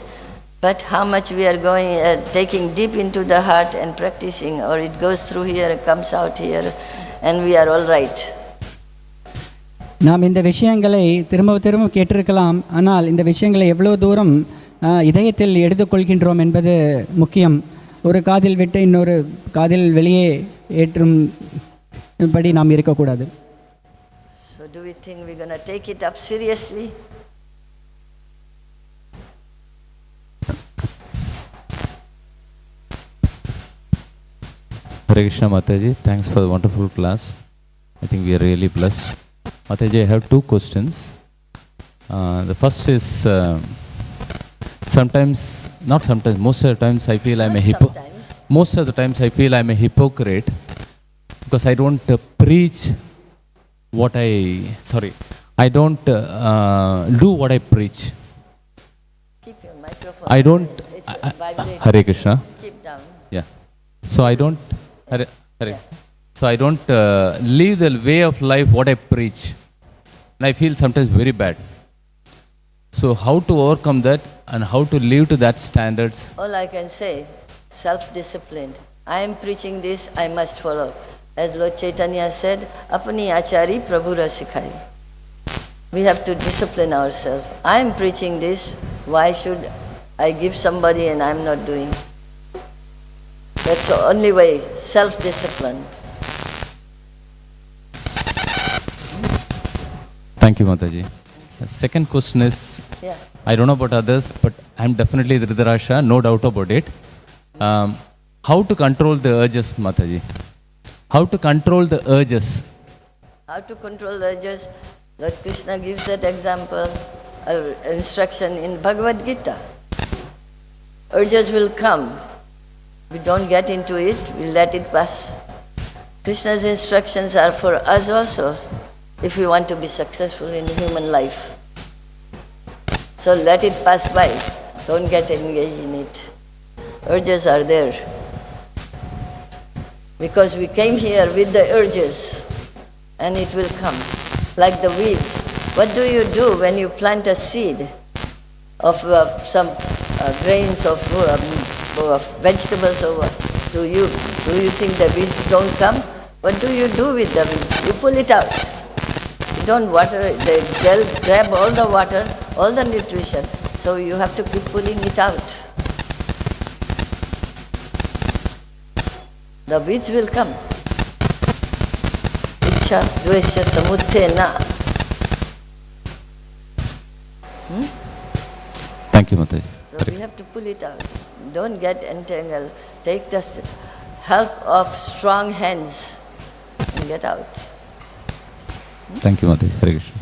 but how much we are going taking deep into the heart and practicing, or it goes through here and comes out here and we are all right. நாம் இந்த விஷயங்களை திரும்ப கேட்டிருக்கலாம். ஆனால் இந்த விஷயங்களை எவ்வளவு தூரம் இதயத்தில் எடுத்துக்கொள்கின்றோம் என்பது முக்கியம். ஒரு காதில் விட்டு இன்னொரு காதில் வெளியே ஏற்றும்படி நாம் இருக்கக்கூடாது. So do we think we're going to take it up seriously? Hare Krishna Mataji, thanks for the wonderful class. I think we are really blessed. Mataji, I have 2 questions. The first is, most of the times I feel I'm a hypocrite because I don't preach what I don't do what I preach. Keep your microphone. I don't. Hare Krishna. Keep down. Yeah. So I don't. Hare. So I don't live the way of life what I preach, and I feel sometimes very bad. So how to overcome that and how to live to that standards? All I can say, self-disciplined. I am preaching this, I must follow. As Lord Chaitanya said, apni achari prabhura sikhai. We have to discipline ourselves. I am preaching this, why should I give somebody and I am not doing? That's the only way, self-discipline. Thank you, Mataji. The second question is, Yeah. I don't know about others, but I'm definitely Dhṛtarāṣṭra, no doubt about it. How to control the urges, Mataji? How to control the urges? How to control urges? Lord Krishna gives that example, instruction in Bhagavad Gita. Urges will come. We don't get into it, we let it pass. Krishna's instructions are for us also, if we want to be successful in human life. So let it pass by. Don't get engaged in it. Urges are there. Because we came here with the urges, and it will come. Like the weeds. What do you do when you plant a seed of some grains of vegetables or what? Do you think the weeds don't come? What do you do with the weeds? You pull it out. You don't water it. They'll grab all the water, all the nutrition. So you have to keep pulling it out. The weeds will come. Ichha, dvesha, samuddhena. Thank you, Mataji. So we have to pull it out. Don't get entangled. Take the help of strong hands and get out. Thank you, Mataji. Hare Krishna.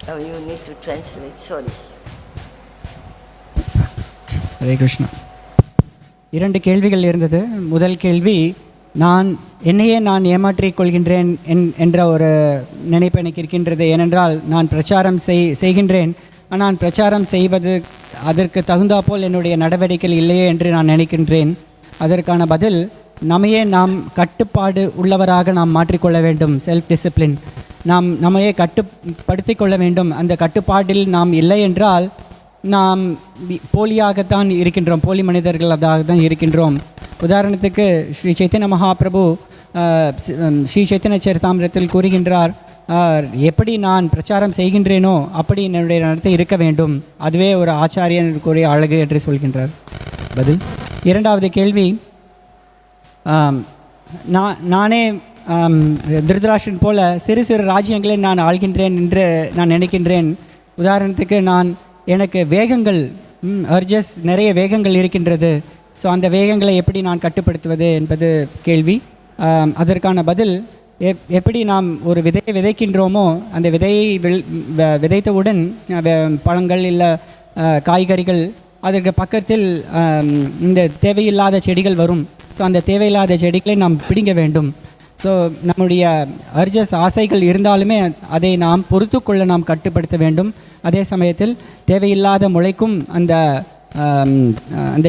Now you need to translate, sorry. Hare Krishna. 2 கேள்விகள் இருந்தது. முதல் கேள்வி, என்னையே நான் ஏமாற்றிக் கொள்கின்றேன் என்ற ஒரு நினைப்பு எனக்கு இருக்கின்றது. ஏனென்றால் நான் பிரச்சாரம் செய்கின்றேன், ஆனால் பிரச்சாரம் செய்வது அதற்கு தகுந்தாப்போல் என்னுடைய நடவடிக்கைகள் இல்லையே என்று நான் நினைக்கின்றேன். அதற்கான பதில், நாம் கட்டுப்பாடு உள்ளவராக நாம் மாற்றிக்கொள்ள வேண்டும். செல்ஃப் டிசிப்ளின், நம்மையே கட்டுப்படுத்திக் கொள்ள வேண்டும். அந்த கட்டுப்பாட்டில் நாம் இல்லை என்றால் நாம் போலியாகத்தான் இருக்கின்றோம், போலி மனிதர்களாக தான் இருக்கின்றோம். உதாரணத்துக்கு ஸ்ரீ சைத்தன்ய மகாபிரபு ஸ்ரீ சைத்தன்ய சரிதாமிரத்தில் கூறுகின்றார், எப்படி நான் பிரச்சாரம் செய்கின்றேனோ அப்படி என்னுடைய நடத்தை இருக்க வேண்டும். அதுவே ஒரு ஆச்சாரியனுக்குரிய அழகு என்று சொல்கின்றார். பதில். இரண்டாவது கேள்வி, நானே திருதராஷ்டிரன் போல சிறு சிறு ராஜ்யங்களை நான் ஆள்கின்றேன் என்று நான் நினைக்கின்றேன். உதாரணத்துக்கு எனக்கு வேகங்கள், அர்ஜஸ் நிறைய வேகங்கள் இருக்கின்றது. ஸோ அந்த வேகங்களை எப்படி நான் கட்டுப்படுத்துவது என்பது கேள்வி. அதற்கான பதில், எப்படி நாம் ஒரு விதையை விதைக்கின்றோமோ அந்த விதையை விதைத்தவுடன் பழங்கள் இல்லை காய்கறிகள் அதற்கு பக்கத்தில் இந்த தேவையில்லாத செடிகள் வரும். ஸோ அந்த தேவையில்லாத செடிகளை நாம் பிடுங்க வேண்டும். ஸோ நம்முடைய அர்ஜஸ் ஆசைகள் இருந்தாலுமே அதை நாம் பொறுத்து கொள்ள நாம் கட்டுப்படுத்த வேண்டும். அதே சமயத்தில் தேவையில்லாத முளைக்கும் அந்த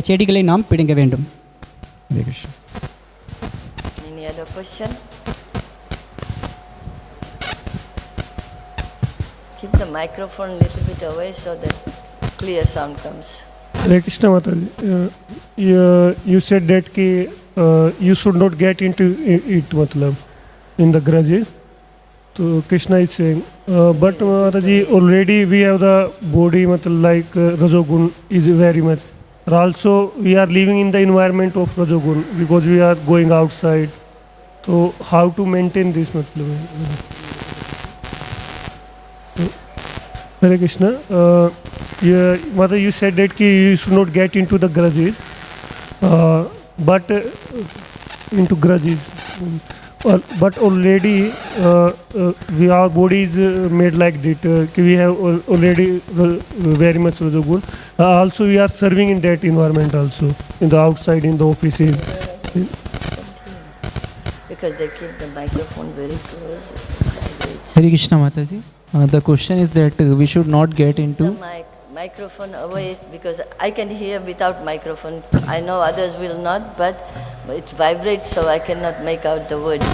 செடிகளை நாம் பிடுங்க வேண்டும். Any other question? Keep the microphone a little bit away so that clear sound comes. Hare Krishna Mataji, you said that you should not get into it, in the grudges. So Krishna is saying, but Mataji, already we have the body, like Rajogun is very much. Also, we are living in the environment of Rajogun because we are going outside. So how to maintain this? Hare Krishna. Mother, you said that you should not get into the grudges, but into grudges. But already our body is made like that. We have already very much Rajogun. Also, we are serving in that environment also, in the outside, in the offices. Because they keep the microphone very close. Hare Krishna Mataji. The question is that we should not get into... The microphone away, because I can hear without microphone. I know others will not, but it vibrates, so I cannot make out the words.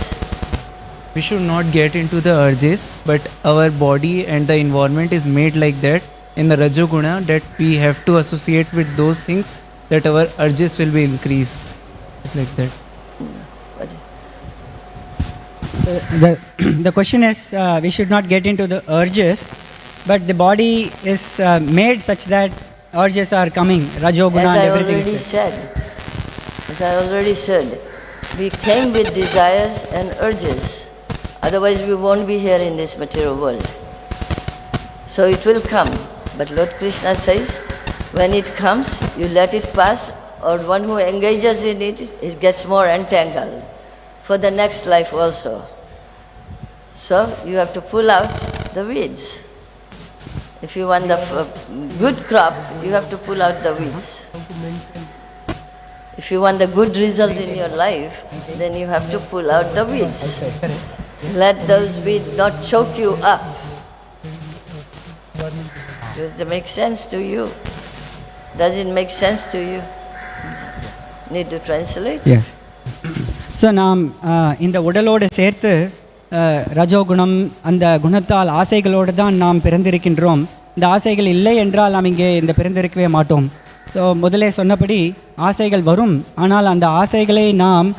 We should not get into the urges, but our body and the environment is made like that in the Rajoguna, that we have to associate with those things that our urges will be increased. It's like that. The question is, we should not get into the urges, but the body is made such that urges are coming, rajoguna and everything is there. As I already said, we came with desires and urges. Otherwise we won't be here in this material world. So it will come. But Lord Krishna says, when it comes, you let it pass, or one who engages in it, it gets more entangled for the next life also. So you have to pull out the weeds. If you want the good crop, you have to pull out the weeds. If you want the good result in your life, then you have to pull out the weeds. Let those weeds not choke you up. Does it make sense to you? Does it make sense to you? Need to translate? Yes. So நாம் இந்த உடலோடு சேர்த்து ரஜோகுணம் அந்த குணத்தால் ஆசைகளோடு தான் நாம் பிறந்திருக்கின்றோம். இந்த ஆசைகள் இல்லை என்றால் நாம் இங்கே இந்த பிறந்திருக்கவே மாட்டோம். ஸோ முதலே சொன்னபடி ஆசைகள் வரும், ஆனால் அந்த ஆசைகளை நாம்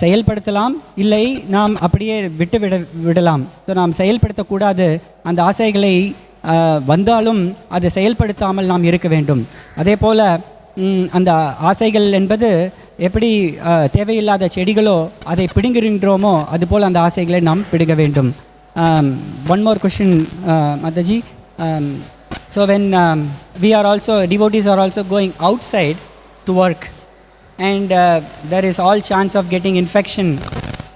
செயல்படுத்தலாம், இல்லை நாம் அப்படியே விடலாம். ஸோ நாம் செயல்படுத்தக்கூடாது. அந்த ஆசைகளை வந்தாலும் அதை செயல்படுத்தாமல் நாம் இருக்க வேண்டும். அதே போல் அந்த ஆசைகள் என்பது எப்படி தேவையில்லாத செடிகளோ அதை பிடுங்குகின்றோமோ அதுபோல் அந்த ஆசைகளை நாம் பிடுங்க வேண்டும். One more question Mataji. So when we are also, devotees are also going outside to work, and there is all chance of getting infection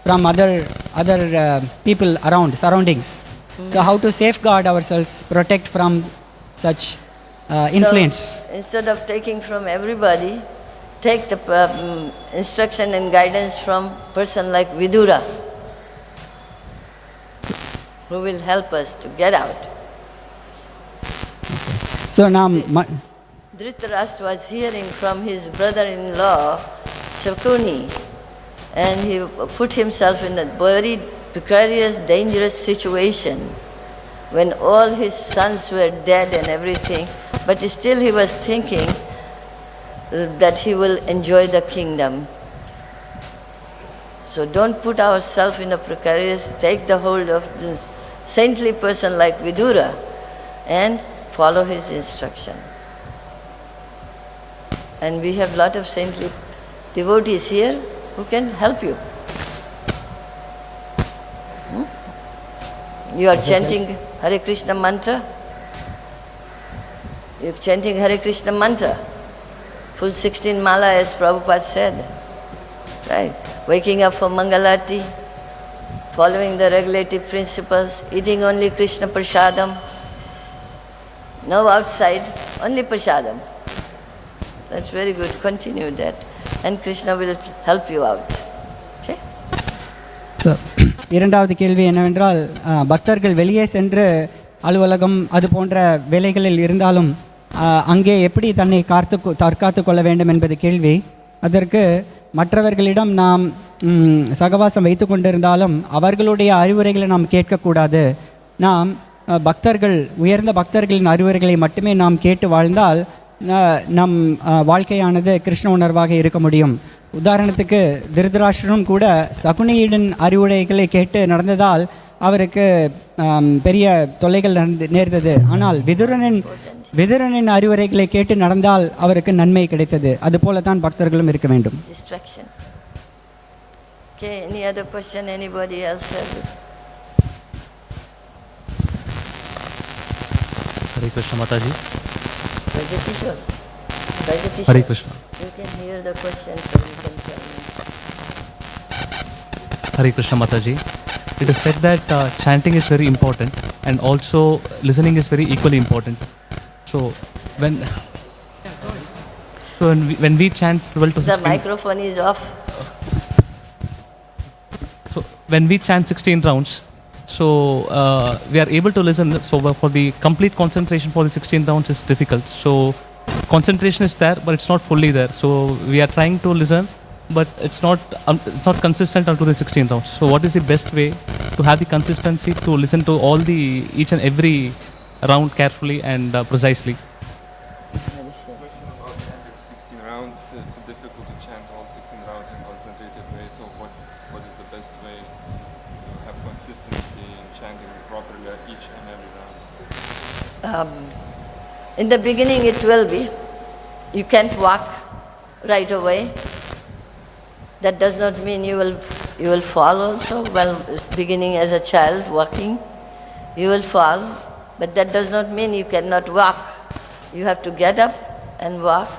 from other people around, surroundings. So how to safeguard ourselves, protect from such influence? So, instead of taking from everybody, take the instruction and guidance from person like Vidura, who will help us to get out. So now Dhṛtarāṣṭra was hearing from his brother-in-law Shakuni, and he put himself in a very precarious, dangerous situation when all his sons were dead and everything, but still he was thinking that he will enjoy the kingdom. So don't put ourselves in a precarious, take the hold of this saintly person like Vidura and follow his instruction. And we have lot of saintly devotees here who can help you. You are chanting Hare Krishna mantra. You are chanting Hare Krishna mantra. Full 16 mala as Prabhupada said. Right? Waking up for Mangalati, following the regulative principles, eating only Krishna prasadam. No outside, only prasadam. That's very good. Continue that. And Krishna will help you out. Okay? So, இரண்டாவது கேள்வி என்னவென்றால், பக்தர்கள் வெளியே சென்று அலுவலகம் அது போன்ற வேலைகளில் இருந்தாலும் அங்கே எப்படி தன்னை தற்காத்து கொள்ள வேண்டும் என்பது கேள்வி. அதற்கு மற்றவர்களிடம் நாம் சகவாசம் வைத்து கொண்டிருந்தாலும் அவர்களுடைய அறிவுரைகளை நாம் கேட்கக்கூடாது. நாம் பக்தர்கள், உயர்ந்த பக்தர்களின் அறிவுரைகளை மட்டுமே நாம் கேட்டு வாழ்ந்தால் நம் வாழ்க்கையானது கிருஷ்ண உணர்வாக இருக்க முடியும். உதாரணத்துக்கு திருதராஷ்டிரனும் கூட சகுனியின் அறிவுரைகளை கேட்டு நடந்ததால் அவருக்கு பெரிய தொல்லைகள் நேர்ந்தது. ஆனால் விதுரனின் அறிவுரைகளை கேட்டு நடந்தால் அவருக்கு நன்மை கிடைத்தது. அதுபோல தான் பக்தர்களும் இருக்க வேண்டும். Okay, any other question anybody else has? Hare Krishna Mataji. Rajatishwar. Hare Krishna. You can hear the question, so you can tell me. Hare Krishna Mataji. It is said that chanting is very important and also listening is very equally important. So when we chant 12 to 16... The microphone is off. So when we chant 16 rounds, so we are able to listen. So for the complete concentration for the 16 rounds is difficult. So concentration is there, but it's not fully there. So we are trying to listen, but it's not consistent until the 16 rounds. So what is the best way to have the consistency to listen to all the each and every round carefully and precisely? 16 rounds, it's difficult to chant all 16 rounds in concentrated way. So what is the best way to have consistency in chanting properly at each and every round? In the beginning it will be. You can't walk right away. That does not mean you will fall also. Well, beginning as a child walking, you will fall, but that does not mean you cannot walk. You have to get up and walk.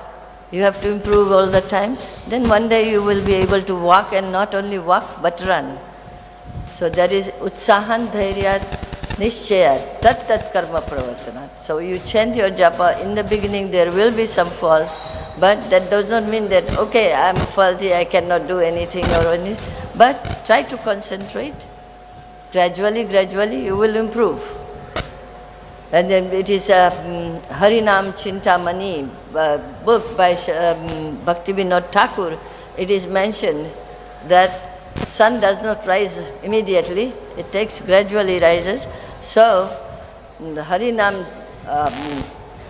You have to improve all the time. Then one day you will be able to walk, and not only walk but run. So that is utsahan dhairyat nischayat tat tat karma pravartanat. So you chant your japa. In the beginning there will be some falls, but that does not mean that, okay, I am faulty, I cannot do anything or anything. But try to concentrate. Gradually you will improve. And then it is a Harinam Chintamani book by Bhaktivinoda Thakur. It is mentioned that sun does not rise immediately, it takes gradually rises. So the Harinam,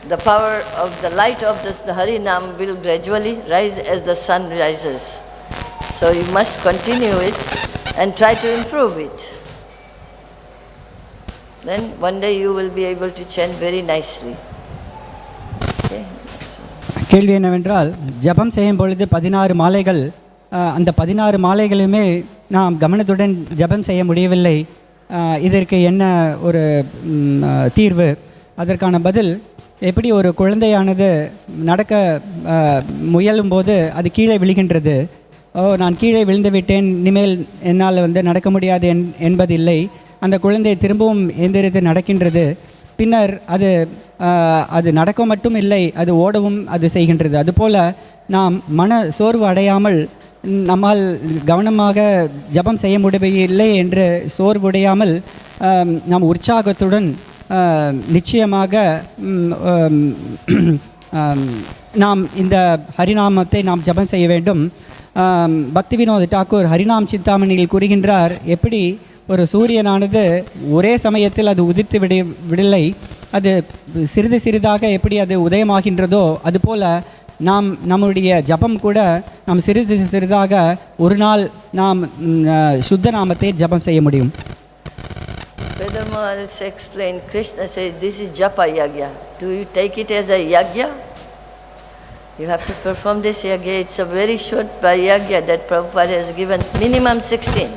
the power of the light of the Harinam will gradually rise as the sun rises. So you must continue it and try to improve it. Then one day you will be able to chant very nicely. Okay. கேள்வி என்னவென்றால், ஜபம் செய்யும் பொழுது 16 மாலைகள், அந்த 16 மாலைகளுமே நாம் கவனத்துடன் ஜபம் செய்ய முடியவில்லை. இதற்கு என்ன ஒரு தீர்வு? அதற்கான பதில், எப்படி ஒரு குழந்தையானது நடக்க முயலும்போது அது கீழே விழுகின்றது. நான் கீழே விழுந்து விட்டேன், இனிமேல் என்னால் நடக்க முடியாது என்பதில்லை. அந்த குழந்தை திரும்பவும் எந்திரித்து நடக்கின்றது. பின்னர் அது நடக்க மட்டும் இல்லை, அது ஓடவும் அது செய்கின்றது. அதுபோல் நாம் மன சோர்வு அடையாமல், நம்மால் கவனமாக ஜபம் செய்ய முடியவில்லை என்று சோர்வுடையாமல் நாம் உற்சாகத்துடன் நிச்சயமாக நாம் இந்த ஹரிநாமத்தை நாம் ஜபம் செய்ய வேண்டும். பக்திவினோத டாக்கூர் ஹரிநாம் சிந்தாமணியில் கூறுகின்றார், எப்படி ஒரு சூரியனானது ஒரே சமயத்தில் அது உதிர்த்து விடலை, அது சிறிது சிறிதாக எப்படி அது உதயமாகின்றதோ அதுபோல் நம்முடைய ஜபம் கூட நாம் சிறிது சிறிதாக ஒரு நாள் நாம் சுத்த நாமத்தை ஜபம் செய்ய முடியும். Vedamals explain, Krishna says, this is japa yagya. Do you take it as a yagya? You have to perform this yagya. It's a very short yagya that Prabhupada has given, minimum 16.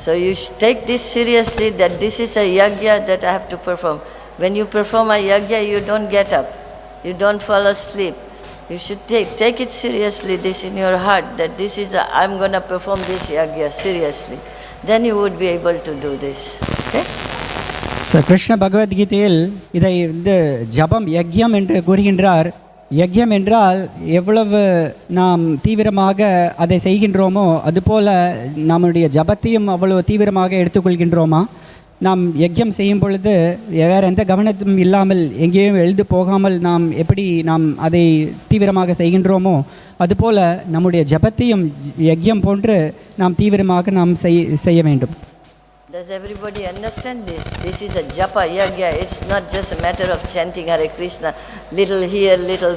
So you should take this seriously, that this is a yagya that I have to perform. When you perform a yagya, you don't get up, you don't fall asleep. You should take it seriously, this in your heart, that this is I'm going to perform this yagya seriously. Then you would be able to do this. Okay? So Krishna பகவத்கீதையில் இதை ஜபம் யக்யம் என்று கூறுகின்றார். யக்யம் என்றால் எவ்வளவு நாம் தீவிரமாக அதை செய்கின்றோமோ அதுபோல் நம்முடைய ஜபத்தையும் அவ்வளவு தீவிரமாக எடுத்துக்கொள்கின்றோமா? நாம் யக்யம் செய்யும் பொழுது வேறு எந்த கவனத்தும் இல்லாமல் எங்கேயும் எழுந்து போகாமல் நாம் எப்படி நாம் அதை தீவிரமாக செய்கின்றோமோ அதுபோல் நம்முடைய ஜபத்தையும் யக்யம் போன்று நாம் தீவிரமாக நாம் செய்ய வேண்டும். Does everybody understand this? This is a japa yagya. It's not just a matter of chanting Hare Krishna, little here, little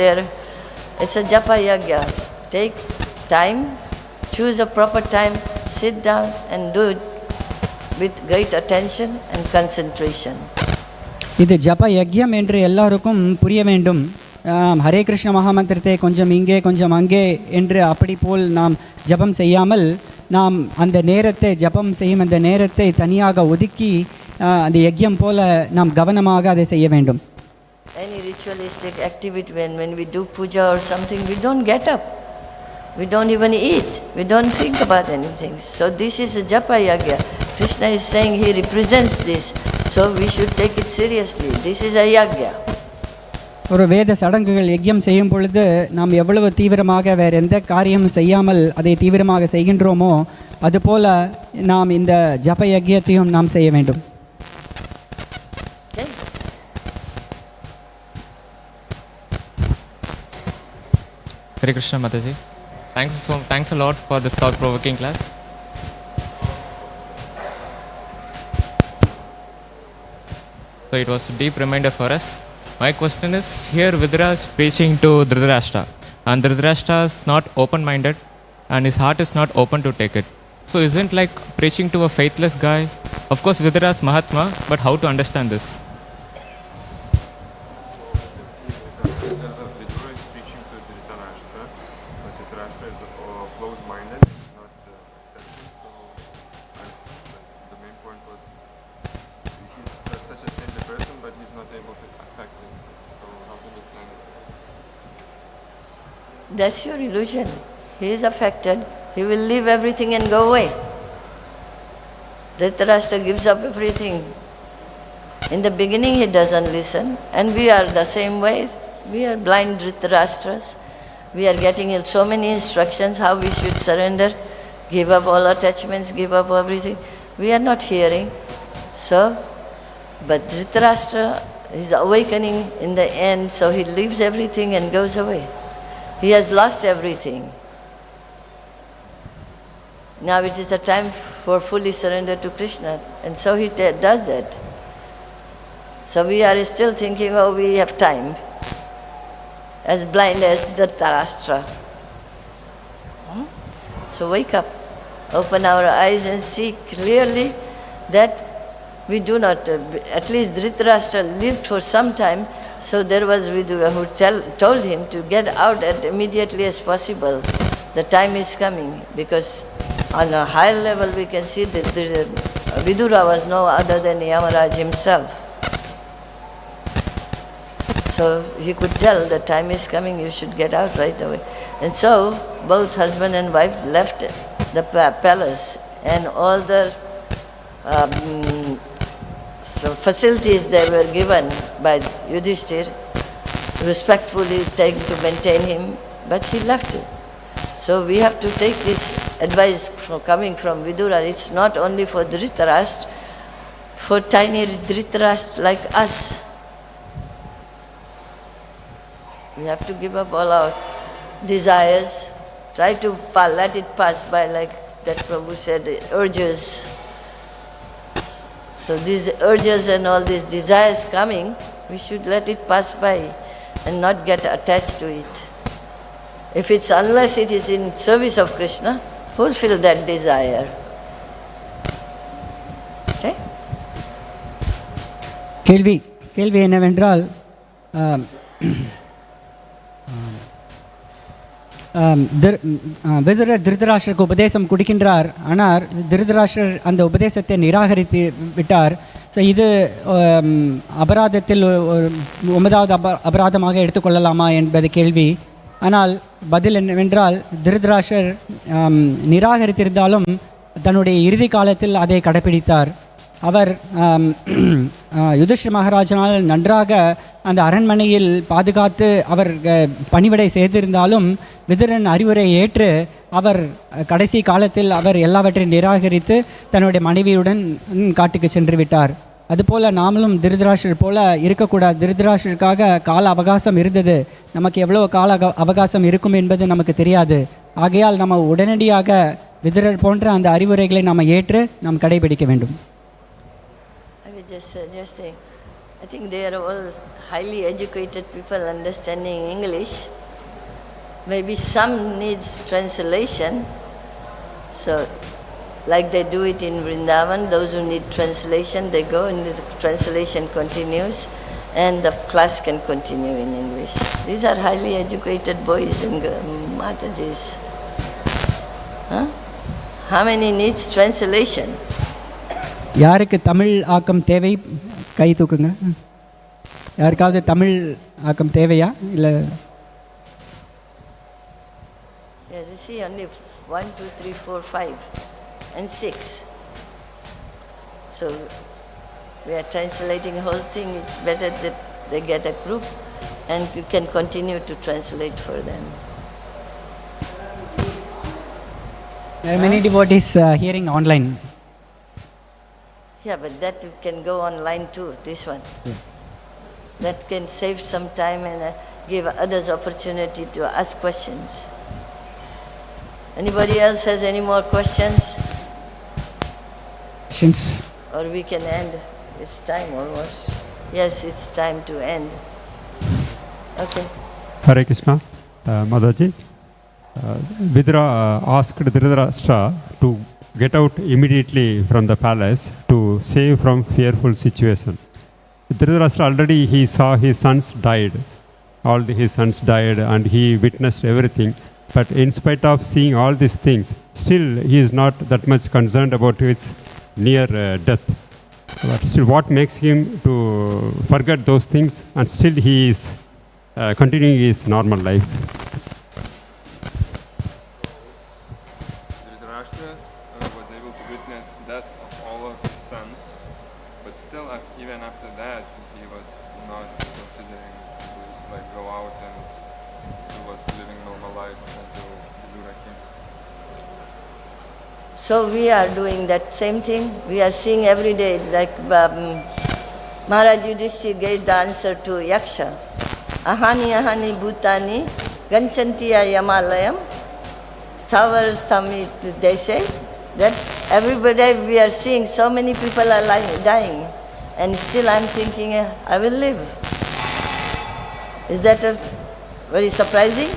there. It's a japa yagya. Take time, choose a proper time, sit down and do it with great attention and concentration. இது ஜப யக்யம் என்று எல்லாருக்கும் புரிய வேண்டும். ஹரே கிருஷ்ண மகாமந்திரத்தை கொஞ்சம் இங்கே கொஞ்சம் அங்கே என்று அப்படி போல் நாம் ஜபம் செய்யாமல், நாம் அந்த நேரத்தை ஜபம் செய்யும் அந்த நேரத்தை தனியாக ஒதுக்கி அந்த யக்யம் போல நாம் கவனமாக அதை செய்ய வேண்டும். Any ritualistic activity, when we do puja or something, we don't get up, we don't even eat, we don't think about anything. So this is a japa yagya. Krishna is saying he represents this, so we should take it seriously. This is a yagya. ஒரு வேத சடங்குகள் யக்யம் செய்யும் பொழுது நாம் எவ்வளவு தீவிரமாக வேறு எந்த காரியமும் செய்யாமல் அதை தீவிரமாக செய்கின்றோமோ அதுபோல நாம் இந்த ஜப யக்யத்தையும் நாம் செய்ய வேண்டும். Hare Krishna Mataji. Thanks a lot for this thought-provoking class. So it was a deep reminder for us. My question is, here Vidura is preaching to Dhṛtarāṣṭra, and Dhṛtarāṣṭra is not open-minded and his heart is not open to take it. So isn't like preaching to a faithless guy? Of course Vidura is Mahātmā, but how to understand this? Vidura is preaching to Dhṛtarāṣṭra, but Dhṛtarāṣṭra is closed-minded, not accepting. So the main point was he's such a saintly person, but he's not able to affect him. So how to understand it? That's your illusion. He is affected. He will leave everything and go away. Dhṛtarāṣṭra gives up everything. In the beginning he doesn't listen, and we are the same way. We are blind Dhṛtarāṣṭras. We are getting so many instructions how we should surrender, give up all attachments, give up everything. We are not hearing. So, but Dhṛtarāṣṭra is awakening in the end, so he leaves everything and goes away. He has lost everything. Now it is the time for fully surrender to Krishna, and so he does that. So we are still thinking, oh, we have time, as blind as Dhṛtarāṣṭra. So wake up, open our eyes and see clearly that we do not, at least Dhṛtarāṣṭra lived for some time, so there was Vidura who told him to get out as immediately as possible. The time is coming, because on a higher level we can see that Vidura was no other than Yamaraj himself. So he could tell the time is coming, you should get out right away. And so both husband and wife left the palace, and all the facilities they were given by Yudhiṣṭhira, respectfully taken to maintain him, but he left it. So we have to take this advice coming from Vidura. It's not only for Dhṛtarāṣṭra, for tiny Dhṛtarāṣṭra like us. We have to give up all our desires, try to let it pass by, like that Prabhu said, urges. So these urges and all these desires coming, we should let it pass by and not get attached to it. If it's, unless it is in service of Krishna, fulfill that desire. Okay? கேள்வி என்னவென்றால் விதுரர் திருதராஷ்டிரருக்கு உபதேசம் கொடுக்கின்றார். ஆனால் திருதராஷ்டிரர் அந்த உபதேசத்தை நிராகரித்து விட்டார். So இது அபராதத்தில் 9வது அபராதமாக எடுத்துக்கொள்ளலாமா என்பது கேள்வி. ஆனால் பதில் என்னவென்றால், திருதராஷ்டிரர் நிராகரித்திருந்தாலும் தன்னுடைய இறுதி காலத்தில் அதை கடைப்பிடித்தார். அவர் யுதிஷ்டிர மகாராஜனால் நன்றாக அந்த அரண்மனையில் பாதுகாத்து அவர் பணிவிடை செய்திருந்தாலும் விதுரன் அறிவுரை ஏற்று அவர் கடைசி காலத்தில் அவர் எல்லாவற்றையும் நிராகரித்து தன்னுடைய மனைவியுடன் காட்டுக்கு சென்று விட்டார். அதுபோல் நாமளும் திருதராஷ்டிரர் போல இருக்கக்கூடாது. திருதராஷ்டிரருக்காக கால அவகாசம் இருந்தது, நமக்கு எவ்வளோ கால அவகாசம் இருக்கும் என்பது நமக்கு தெரியாது. ஆகையால் நம்ம உடனடியாக விதுரர் போன்ற அந்த அறிவுரைகளை நாம் ஏற்று நாம் கடைபிடிக்க வேண்டும். Just suggesting, I think they are all highly educated people understanding English. Maybe some needs translation. So, like they do it in Vrindavan, those who need translation, they go and the translation continues and the class can continue in English. These are highly educated boys and Matajis. Huh? How many needs translation? யாருக்கு தமிழ் ஆக்கம் தேவை கை தூக்குங்க. யாருக்காவது தமிழ் ஆக்கம் தேவையா? இல்லை, yes, you see only 1, 2, 3, 4, 5 and 6. So we are translating the whole thing. It's better that they get a group and you can continue to translate for them. There are many devotees hearing online. Yeah, but that can go online too, this one. Yeah. That can save some time and give others opportunity to ask questions. Anybody else has any more questions? Questions? Or we can end. It's time almost. Yes, it's time to end. Okay. Hare Krishna. Mataji, Vidura asked Dhṛtarāṣṭra to get out immediately from the palace to save from fearful situation. Dhṛtarāṣṭra already he saw his sons died, his sons died and he witnessed everything. But in spite of seeing all these things, still he is not that much concerned about his near death. But still, what makes him to forget those things and still he is continuing his normal life? Dhṛtarāṣṭra was able to witness death of all of his sons, but still, even after that, he was not considering to go out and still was living normal life until Vidura came. So we are doing that same thing. We are seeing every day, like Mahārāja Yudhiṣṭhira gave the answer to Yaksha. Ahani ahani bhutani ganchantiya yamalayam sthavar stamit. They say that every day we are seeing so many people are dying, and still I am thinking, I will live. Is that very surprising?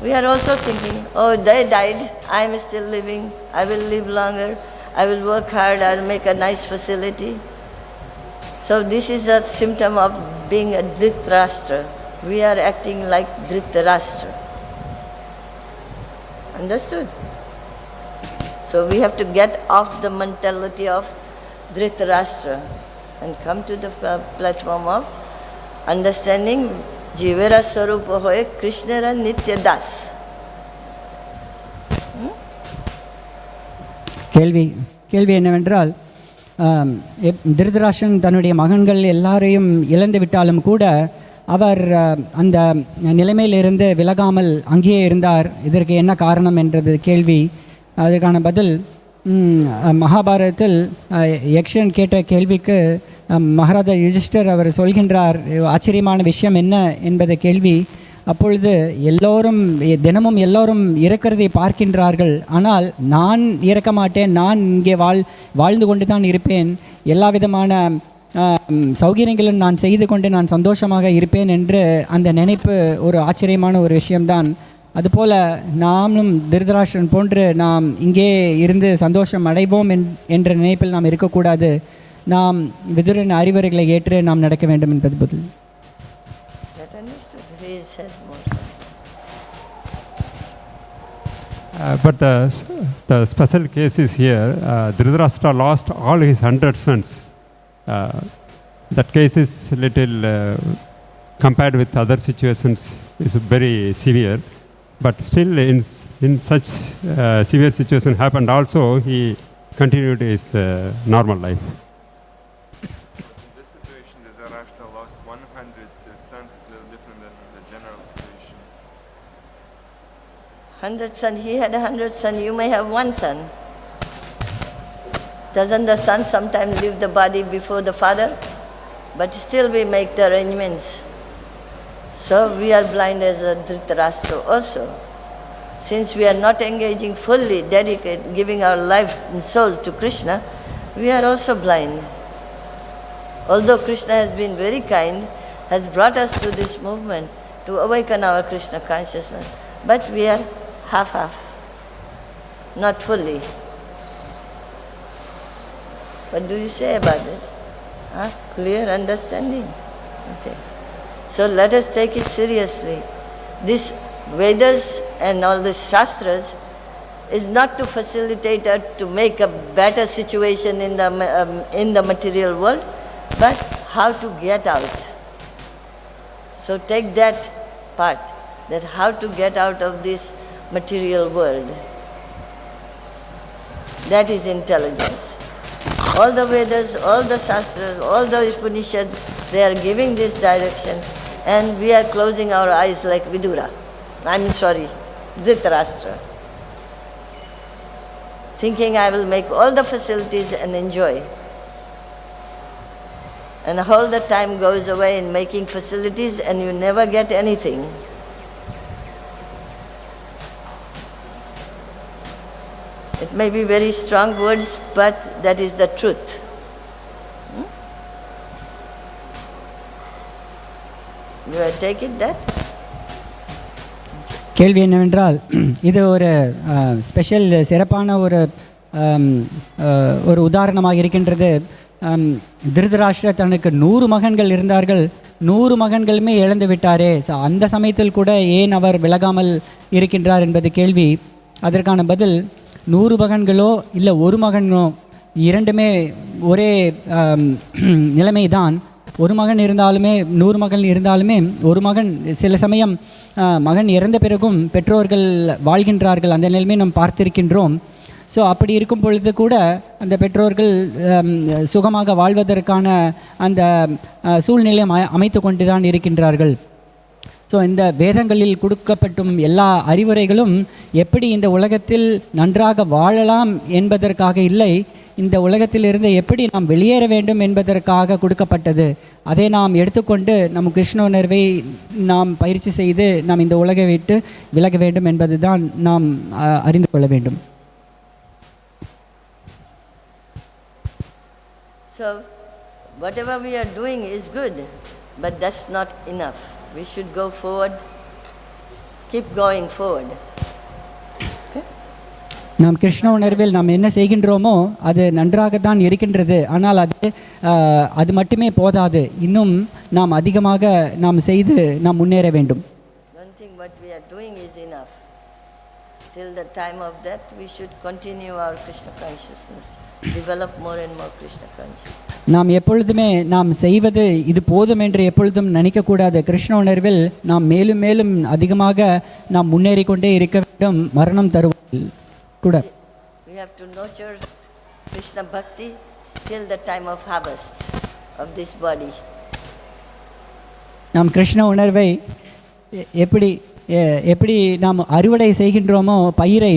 We are also thinking, oh, they died, I am still living, I will live longer, I will work hard, I will make a nice facility. So this is a symptom of being a dhṛtarāṣṭra. We are acting like dhṛtarāṣṭra. Understood? So we have to get off the mentality of dhṛtarāṣṭra and come to the platform of understanding jivera swarupa hoye Krishnara nitya das. கேள்வி என்னவென்றால் திருதராஷ்டிரன் தன்னுடைய மகன்கள் எல்லாரையும் இழந்து விட்டாலும் கூட அவர் அந்த நிலைமையிலிருந்து விலகாமல் அங்கேயே இருந்தார். இதற்கு என்ன காரணம் என்றது கேள்வி. அதற்கான பதில் மகாபாரதத்தில் யக்ஷன் கேட்ட கேள்விக்கு மகாராஜா யுதிஷ்டர் அவர் சொல்கின்றார் ஆச்சரியமான விஷயம் என்ன என்பதை கேள்வி. அப்பொழுது எல்லோரும் தினமும் எல்லோரும் இறக்கிறதை பார்க்கின்றார்கள், ஆனால் நான் இறக்க மாட்டேன், நான் இங்கே வாழ்ந்து கொண்டு தான் இருப்பேன், எல்லா விதமான சௌகரியங்களும் நான் செய்து கொண்டு நான் சந்தோஷமாக இருப்பேன் என்று அந்த நினைப்பு ஒரு ஆச்சரியமான ஒரு விஷயம்தான். அதுபோல் நாமும் திருதராஷ்டிரன் போன்று நாம் இங்கே இருந்து சந்தோஷம் அடைவோம் என்ற நினைப்பில் நாம் இருக்கக்கூடாது. நாம் விதுரன் அறிவுரைகளை ஏற்று நாம் நடக்க வேண்டும் என்பது பதில். But the special case is here, Dhṛtarāṣṭra lost all his 100 sons. That case is little compared with other situations is very severe, but still in such severe situation happened also, he continued his normal life. In this situation, Dhṛtarāṣṭra lost 100 sons. It's a little different than the general situation. 100 sons, he had 100 sons, you may have one son. Doesn't the son sometimes leave the body before the father? But still we make the arrangements. So we are blind as a Dhṛtarāṣṭra also. Since we are not engaging fully, dedicated, giving our life and soul to Krishna, we are also blind. Although Krishna has been very kind, has brought us to this movement to awaken our Krishna consciousness, but we are half-half, not fully. What do you say about it? Clear understanding? Okay. So let us take it seriously. This Vedas and all the Shastras is not to facilitate or to make a better situation in the material world, but how to get out. So take that part, that how to get out of this material world. That is intelligence. All the Vedas, all the Shastras, all the Upanishads, they are giving this direction, and we are closing our eyes like Vidura. Dhṛtarāṣṭra. Thinking I will make all the facilities and enjoy. And all the time goes away in making facilities and you never get anything. It may be very strong words, but that is the truth. You will take it that? கேள்வி என்னவென்றால் இது ஒரு special சிறப்பான ஒரு உதாரணமாக இருக்கின்றது. திருதராஷ்டிர தனக்கு 100 மகன்கள் இருந்தார்கள், 100 மகன்களுமே இழந்து விட்டாரே, ஸோ அந்த சமயத்தில் கூட ஏன் அவர் விலகாமல் இருக்கின்றார் என்பது கேள்வி. அதற்கான பதில், 100 மகன்களோ இல்லை ஒரு மகனோ இரண்டுமே ஒரே நிலைமை தான். ஒரு மகன் இருந்தாலுமே 100 மகன் இருந்தாலுமே ஒரு மகன் சில சமயம் மகன் இறந்த பிறகும் பெற்றோர்கள் வாழ்கின்றார்கள், அந்த நிலைமை நாம் பார்த்திருக்கின்றோம். ஸோ அப்படி இருக்கும் பொழுது கூட அந்த பெற்றோர்கள் சுகமாக வாழ்வதற்கான அந்த சூழ்நிலையை அமைத்து கொண்டு தான் இருக்கின்றார்கள். ஸோ இந்த வேதங்களில் கொடுக்கப்பட்டும் எல்லா அறிவுரைகளும் எப்படி இந்த உலகத்தில் நன்றாக வாழலாம் என்பதற்காக இல்லை, இந்த உலகத்திலிருந்து எப்படி நாம் வெளியேற வேண்டும் என்பதற்காக கொடுக்கப்பட்டது. அதை நாம் எடுத்துக்கொண்டு நம் கிருஷ்ண உணர்வை நாம் பயிற்சி செய்து நாம் இந்த உலகை விட்டு விலக வேண்டும் என்பது தான் நாம் அறிந்து கொள்ள வேண்டும். So, whatever we are doing is good, but that's not enough. We should go forward, keep going forward. நாம் கிருஷ்ண உணர்வில் நாம் என்ன செய்கின்றோமோ அது நன்றாகத்தான் இருக்கின்றது, ஆனால் அது மட்டுமே போதாது, இன்னும் நாம் அதிகமாக நாம் செய்து நாம் முன்னேற வேண்டும். Don't think what we are doing is enough. Till the time of death we should continue our Krishna consciousness, develop more and more Krishna consciousness. நாம் எப்பொழுதுமே நாம் செய்வது இது போதும் என்று எப்பொழுதும் நினைக்கக்கூடாது. கிருஷ்ண உணர்வில் நாம் மேலும் மேலும் அதிகமாக நாம் முன்னேறி கொண்டே இருக்க வேண்டும். மரணம் தருவதில் கூட we have to nurture Krishna bhakti till the time of harvest of this body. நாம் கிருஷ்ண உணர்வை எப்படி நாம் அறுவடை செய்கின்றோமோ பயிரை,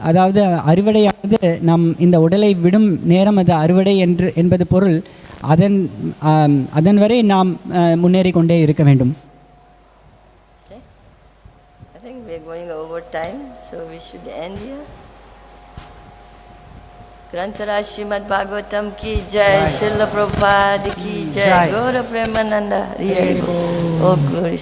அதாவது அறுவடையானது நாம் இந்த உடலை விடும் நேரம் அது அறுவடை என்பது பொருள். அதன் வரை நாம் முன்னேறி கொண்டே இருக்க வேண்டும். I think we are going over time, so we should end here. Dhṛtarāṣṭra Śrīmad Bhagavatam ki jai, Śrīla Prabhupada ki jai, Gaura Premananda Hari Hari Bol. Oh glory.